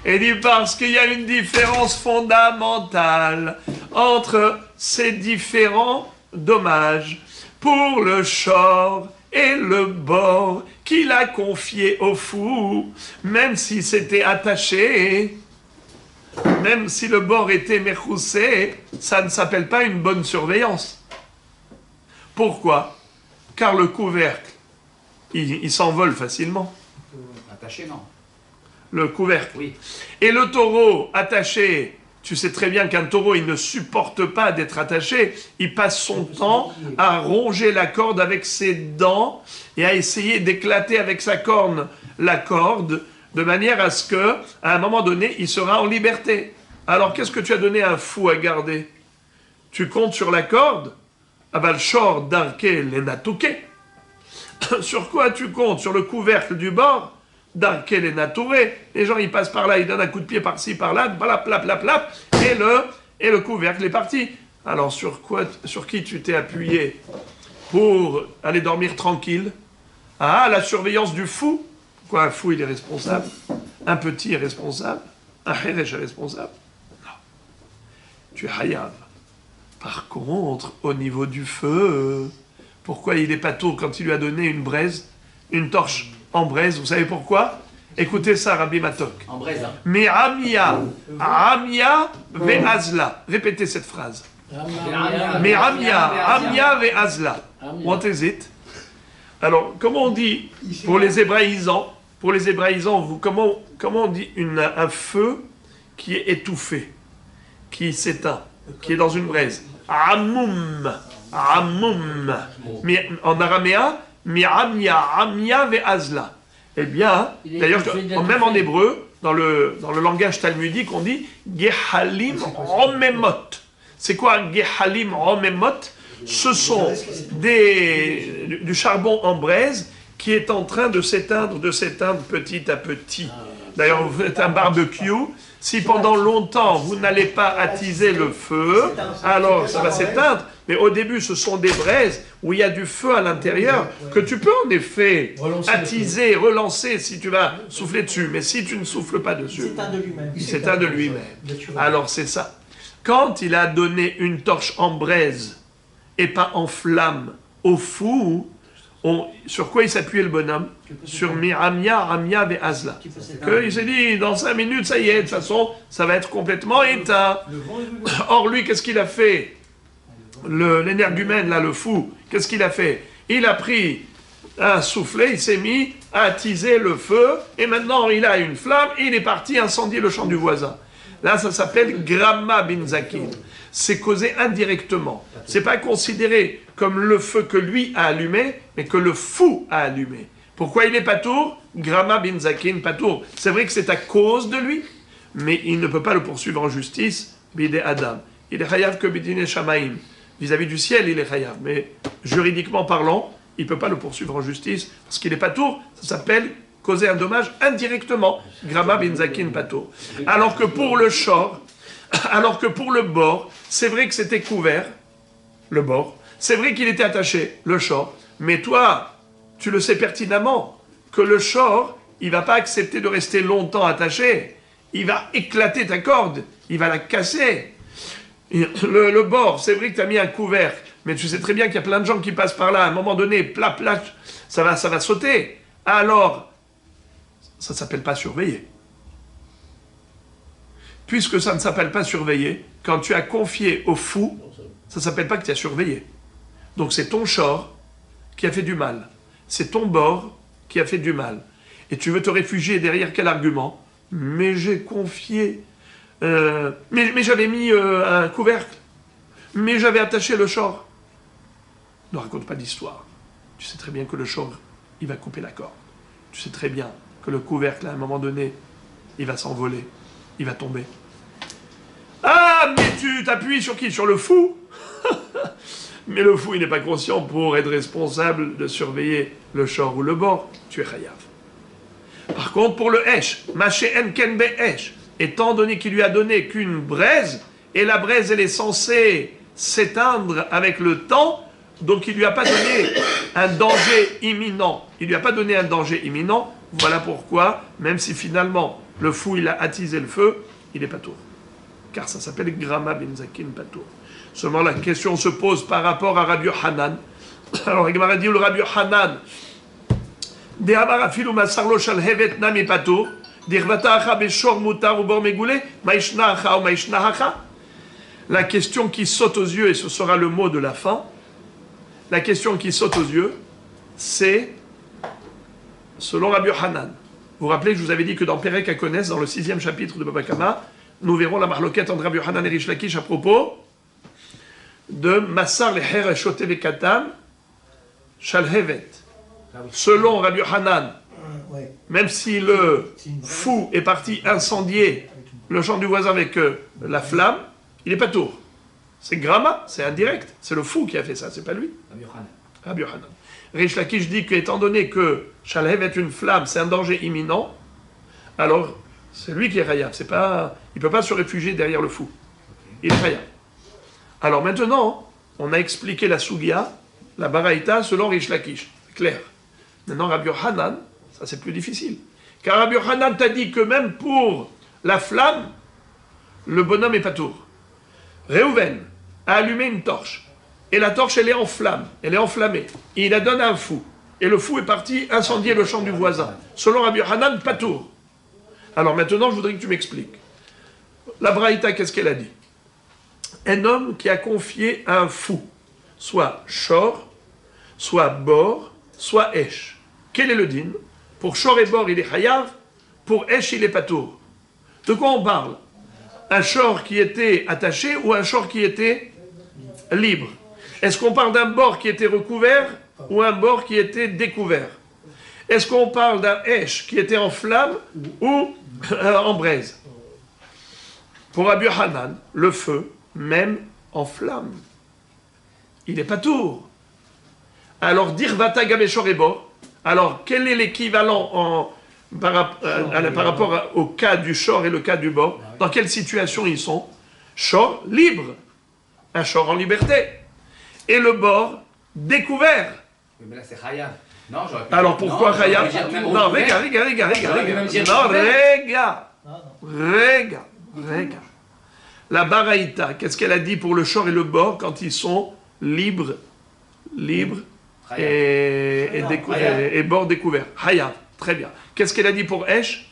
Et dit parce qu'il y a une différence fondamentale entre ces différents dommages pour le Shor et le Bor qu'il a confié au fou, même si c'était attaché, même si le Bor était mechoussé, ça ne s'appelle pas une bonne surveillance. Pourquoi? Car le couvercle, il s'envole facilement. Attaché, non. Le couvercle. Oui. Et le taureau attaché, tu sais très bien qu'un taureau, il ne supporte pas d'être attaché. Il passe son temps à ronger la corde avec ses dents et à essayer d'éclater avec sa corne la corde de manière à ce que, à un moment donné, il sera en liberté. Alors, qu'est-ce que tu as donné à un fou à garder? Tu comptes sur la corde? Abalshor darke lenatouke. Sur quoi tu comptes? Sur le couvercle du bord? Darke lenatoure. Les gens, ils passent par là, ils donnent un coup de pied par-ci, par-là, plap, plap, plap, plap, et le couvercle est parti. Alors, sur qui tu t'es appuyé pour aller dormir tranquille? Ah, la surveillance du fou. Quoi, un fou, il est responsable? Un petit est responsable? Un héresh est responsable? Non. Tu es hayav. Par contre, au niveau du feu, pourquoi il n'est pas tour quand il lui a donné une braise, une torche en braise? Vous savez pourquoi? Écoutez ça, Rabbi Matok. En braise, hein. Mais Amia ve'azla. Répétez cette phrase. Mais Amia ve'azla. What is it? Alors, comment on dit pour les hébraïsants? Pour les hébraïsants, comment on dit un feu qui est étouffé, qui s'éteint, qui est dans une braise? Amoum. Mais en araméen, Amia ve'azla. Eh bien, d'ailleurs, même en hébreu, dans le langage talmudique, on dit Gehalim Romemot. C'est quoi Gehalim Romemot? Ce sont du charbon en braise qui est en train de s'éteindre petit à petit. D'ailleurs, vous faites un barbecue. Si pendant longtemps, vous n'allez pas attiser le feu, alors ça va s'éteindre. Mais au début, ce sont des braises où il y a du feu à l'intérieur que tu peux en effet attiser, relancer si tu vas souffler dessus. Mais si tu ne souffles pas dessus, il s'éteint de lui-même. Alors c'est ça. Quand il a donné une torche en braise et pas en flamme. Au fou, sur quoi il s'appuyait le bonhomme? Sur Mi'amia, Amia et Azla. Il s'est dit, dans 5 minutes, ça y est, de toute façon, ça va être complètement éteint. Or, lui, qu'est-ce qu'il a fait? L'énergumène, là, le fou, qu'est-ce qu'il a fait? Il a pris un soufflet, il s'est mis à attiser le feu, et maintenant, il a une flamme, et il est parti incendier le champ du voisin. Là, ça s'appelle Gramma bin Zakin. C'est causé indirectement. C'est pas considéré comme le feu que lui a allumé, mais que le fou a allumé. Pourquoi il est patour? Gramma bin Zakin, patour. C'est vrai que c'est à cause de lui, mais il ne peut pas le poursuivre en justice, bidé Adam. Il est chayav que bidine shamaim. Vis-à-vis du ciel, il est chayav. Mais juridiquement parlant, il ne peut pas le poursuivre en justice, parce qu'il est patour. Ça s'appelle causer un dommage indirectement. Gramma bin Zakin, patour. Alors que pour le shor, alors que pour le bord, c'est vrai que c'était couvert, le bord. C'est vrai qu'il était attaché, le shor. Mais toi, tu le sais pertinemment que le shor, il ne va pas accepter de rester longtemps attaché. Il va éclater ta corde. Il va la casser. Le bord, c'est vrai que tu as mis un couvercle. Mais tu sais très bien qu'il y a plein de gens qui passent par là. À un moment donné, plat, ça va sauter. Alors, ça ne s'appelle pas surveiller. Puisque ça ne s'appelle pas surveiller, quand tu as confié au fou, ça ne s'appelle pas que tu as surveillé. Donc c'est ton shor qui a fait du mal. C'est ton bord qui a fait du mal. Et tu veux te réfugier derrière quel argument? Mais j'ai confié... mais j'avais mis un couvercle. Mais j'avais attaché le shor. Ne raconte pas d'histoire. Tu sais très bien que le shor, il va couper la corde. Tu sais très bien que le couvercle, à un moment donné, il va s'envoler. Il va tomber. Ah, mais tu t'appuies sur qui? Sur le fou. Mais le fou, il n'est pas conscient pour être responsable de surveiller le shor ou le bord. Tu es chayav. Par contre, pour le hesh, maché enken be hesh, étant donné qu'il lui a donné qu'une braise, et la braise, elle est censée s'éteindre avec le temps, donc il ne lui a pas donné un danger imminent. Il ne lui a pas donné un danger imminent. Voilà pourquoi, même si finalement, le fou, il a attisé le feu, il n'est pas tour. Car ça s'appelle Gramma bin Zakin Patour. Seulement la question se pose par rapport à Rabbi Hanan. Alors, il m'a dit le Rabbi Hanan, de Amar afilu masarlo shal hevet nami patour, dirvata acha beshor mutar ou bor megoulé, maishna acha ou maishna acha. La question qui saute aux yeux, et ce sera le mot de la fin, la question qui saute aux yeux, c'est, selon Rabbi Hanan, vous vous rappelez que je vous avais dit que dans Perek HaKones, dans le 6e chapitre de Baba Kama, nous verrons la marloquette entre Rabbi Hanan et Rish Lakish à propos de Massar le Her Shote Vekatam Shalhevet. Selon Rabbi Hanan, même si le fou est parti incendier le champ du voisin avec la flamme, il n'est pas tour. C'est Gramma, c'est indirect. C'est le fou qui a fait ça, c'est pas lui. Rabbi Hanan. Rish Lakish dit qu'étant donné que Shalhev est une flamme, c'est un danger imminent, alors c'est lui qui est Chayav. Il ne peut pas se réfugier derrière le fou. Il est Chayav. Alors maintenant, on a expliqué la Sugia, la Baraïta, selon Rish Lakish. C'est clair. Maintenant, Rabbi Hanan, ça c'est plus difficile. Car Rabbi Hanan t'a dit que même pour la flamme, le bonhomme est pas tour. Réhouven a allumé une torche. Et la torche, elle est en flamme. Elle est enflammée. Et il la donne à un fou. Et le fou est parti incendier le champ du voisin. Selon Rabbi Hanan, pas tour. Alors maintenant, je voudrais que tu m'expliques. La Braïta, qu'est-ce qu'elle a dit? Un homme qui a confié à un fou, soit Shor, soit Bor, soit Esh. Quel est le din? Pour Shor et Bor, il est Chayav. Pour Esh, il est Patour. De quoi on parle? Un Shor qui était attaché ou un Shor qui était libre? Est-ce qu'on parle d'un bord qui était recouvert ou un bord qui était découvert? Est-ce qu'on parle d'un Esh qui était en flamme ou en braise? Pour Rabbi Hanan, le feu, même en flamme, il n'est pas tour. Alors, dire Vata Gameshor et Bor, alors quel est l'équivalent par rapport au cas du Shor et le cas du Bor? Dans quelle situation ils sont? Shor libre, un Shor en liberté. Et le bord découvert. Oui, mais là c'est Chayav. Non, j'aurais pu... Alors pourquoi Chayav? Non, regarde. Non, regarde. La Baraïta, qu'est-ce qu'elle a dit pour le Shor et le bord quand ils sont libre et bord découvert. Hayav, très bien. Qu'est-ce qu'elle a dit pour Esh?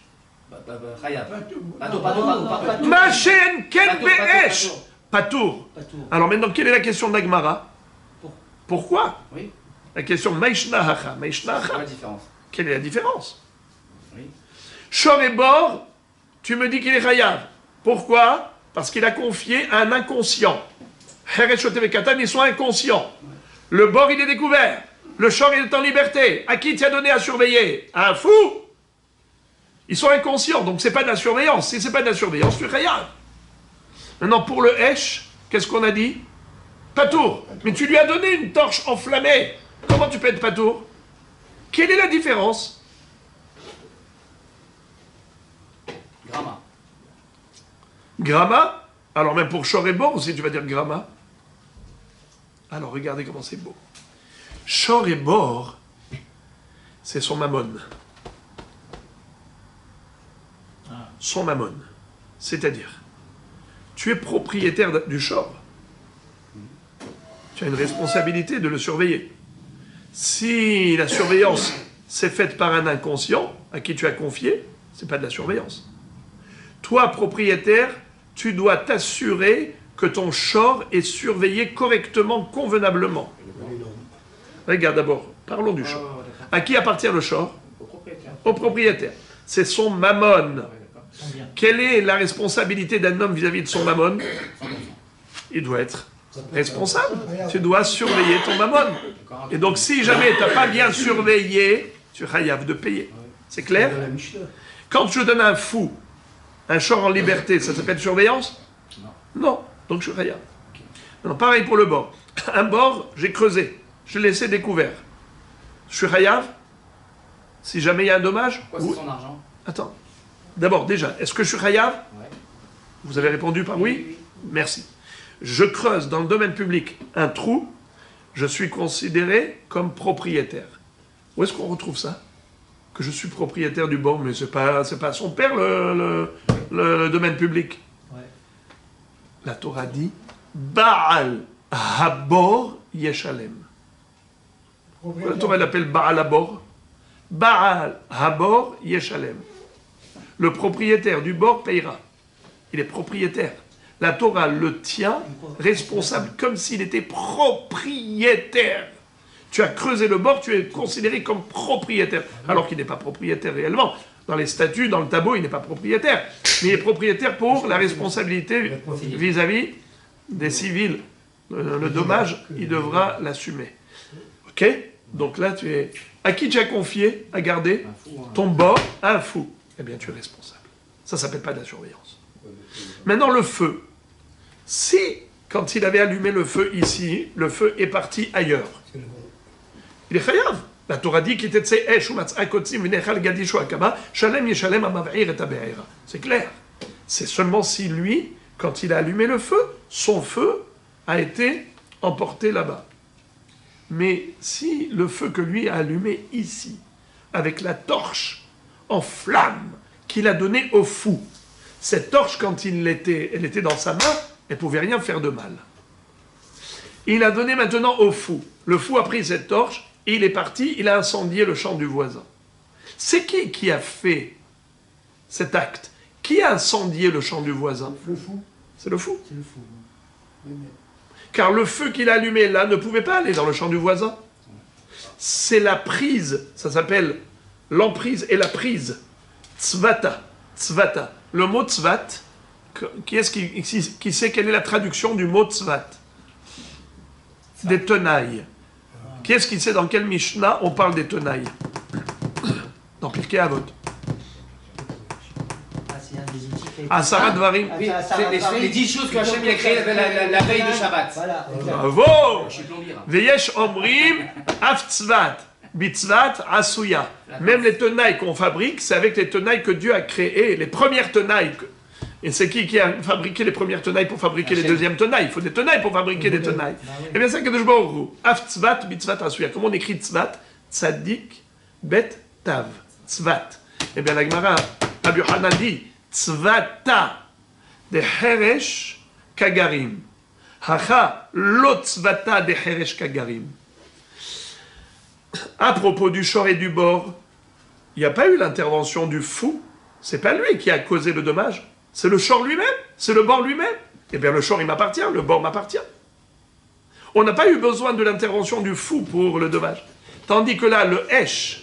Machen ken be'esh. Patour. Alors maintenant, quelle est la question d'Agmara? Pourquoi? Oui. La question Maishnahacha. Quelle est la différence? Quelle est la différence? Oui. Shor et bord, tu me dis qu'il est Hayav. Pourquoi? Parce qu'il a confié à un inconscient. Heresh Shotev Katan, ils sont inconscients. Le bord, il est découvert. Le shor, il est en liberté. À qui tu as donné à surveiller? À un fou? Ils sont inconscients, donc c'est pas de la surveillance. Si c'est pas de la surveillance, tu es Hayav. Maintenant, pour le Hesh, qu'est-ce qu'on a dit? Patour. Mais tu lui as donné une torche enflammée. Comment tu peux être Patour? Quelle est la différence? Gramma. Gramma? Alors même pour Shor et bord aussi, tu vas dire Gramma. Alors regardez comment c'est beau. Shor et bord, c'est son mammon. Son mammon. C'est-à-dire, tu es propriétaire du shor. Tu as une responsabilité de le surveiller. Si la surveillance s'est faite par un inconscient à qui tu as confié, c'est pas de la surveillance. Toi, propriétaire, tu dois t'assurer que ton shor est surveillé correctement, convenablement. Regarde d'abord, parlons du shor. À qui appartient le shor? Au propriétaire. C'est son mammon. Quelle est la responsabilité d'un homme vis-à-vis de son mammon? Il doit être responsable. Tu dois surveiller ton mammon. Et donc, si jamais tu n'as pas bien surveillé, tu es chayav de payer. C'est clair? Quand je donne un fou, un shor en liberté, ça s'appelle surveillance? Non. Donc, je suis chayav. Pareil pour le bord. Un bord, j'ai creusé. Je l'ai laissé découvert. Je suis chayav? Si jamais il y a un dommage? Pourquoi c'est son argent? Attends. D'abord, déjà, est-ce que je suis chayav? Ouais. Vous avez répondu par oui? Merci. Je creuse dans le domaine public un trou, je suis considéré comme propriétaire. Où est-ce qu'on retrouve ça? Que je suis propriétaire du bord, mais c'est pas son père le domaine public. Ouais. La Torah dit Baal Habor Yeshalem. La Torah l'appelle Baal Habor. Baal Habor Yeshalem. Le propriétaire du bord payera. Il est propriétaire. La Torah le tient responsable comme s'il était propriétaire. Tu as creusé le bord, tu es considéré comme propriétaire, alors qu'il n'est pas propriétaire réellement. Dans les statuts, dans le tableau, il n'est pas propriétaire. Mais il est propriétaire pour la responsabilité vis-à-vis des civils. Le dommage, il devra l'assumer. Ok? Donc là, tu es... À qui tu as confié à garder ton bord? À un fou. Eh bien, tu es responsable. Ça ne s'appelle pas de la surveillance. Maintenant, le feu. Si, quand il avait allumé le feu ici, le feu est parti ailleurs, il est chayav. La Torah dit qu'il était c'est clair. C'est seulement si lui, quand il a allumé le feu, son feu a été emporté là-bas. Mais si le feu que lui a allumé ici, avec la torche en flamme qu'il a donnée au fou, cette torche, quand elle était dans sa main, elle ne pouvait rien faire de mal. Il a donné maintenant au fou. Le fou a pris cette torche, et il est parti, il a incendié le champ du voisin. C'est qui a fait cet acte? Qui a incendié le champ du voisin? Le fou. C'est le fou. C'est le fou. Car le feu qu'il a allumé là ne pouvait pas aller dans le champ du voisin. C'est la prise, ça s'appelle l'emprise et la prise. Tzvata. Tzvata. Le mot tzvat, qui sait quelle est la traduction du mot tzvat? Des tenailles. Qui est-ce qui sait dans quel Mishnah on parle des tenailles? Dans Pirkei Avot. C'est un des outils qui a été- Asara Dvarim. Oui, c'est les 10 choses que Hachem a créées la veille de Shabbat. Voilà. Bravo! Je suis plombier. hein. Veyesh Omrim Af Tzvat. Bitzvat Asuya. Même les tenailles qu'on fabrique, c'est avec les tenailles que Dieu a créées, les premières tenailles. Et c'est qui a fabriqué les premières tenailles pour fabriquer les deuxièmes tenailles? Il faut des tenailles pour fabriquer des tenailles. Eh bien, c'est que je Af Tzvat Bitzvat Asuya. Comment on écrit Tzvat? Tzadik Bet Tav. Tzvat. Eh bien, la Gemara, Rabbi Yochanan dit Tzvata de Heresh Kagarim. Hacha lotzvata de Heresh Kagarim. À propos du shor et du bord, il n'y a pas eu l'intervention du fou. C'est pas lui qui a causé le dommage. C'est le shor lui-même, c'est le bord lui-même. Eh bien, le shor, il m'appartient, le bord m'appartient. On n'a pas eu besoin de l'intervention du fou pour le dommage. Tandis que là, le hesh,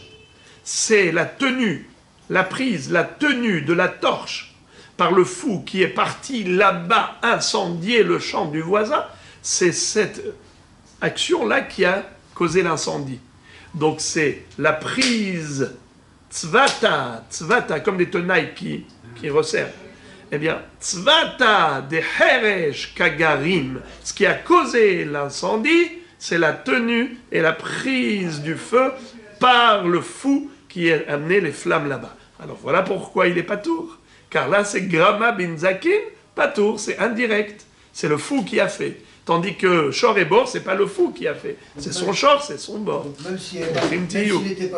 c'est la tenue, la prise, la tenue de la torche par le fou qui est parti là-bas incendier le champ du voisin. C'est cette action-là qui a causé l'incendie. Donc c'est la prise tzvata, comme des tenailles qui resserrent. Eh bien, tzvata de Heresh Kagarim, ce qui a causé l'incendie, c'est la tenue et la prise du feu par le fou qui a amené les flammes là-bas. Alors voilà pourquoi il est patour. Car là, c'est Grama bin Zakin, patour, c'est indirect. C'est le fou qui a fait. Tandis que shor et bord, c'est pas le fou qui a fait. C'est son shor, c'est son bord. Même si elle n'était pas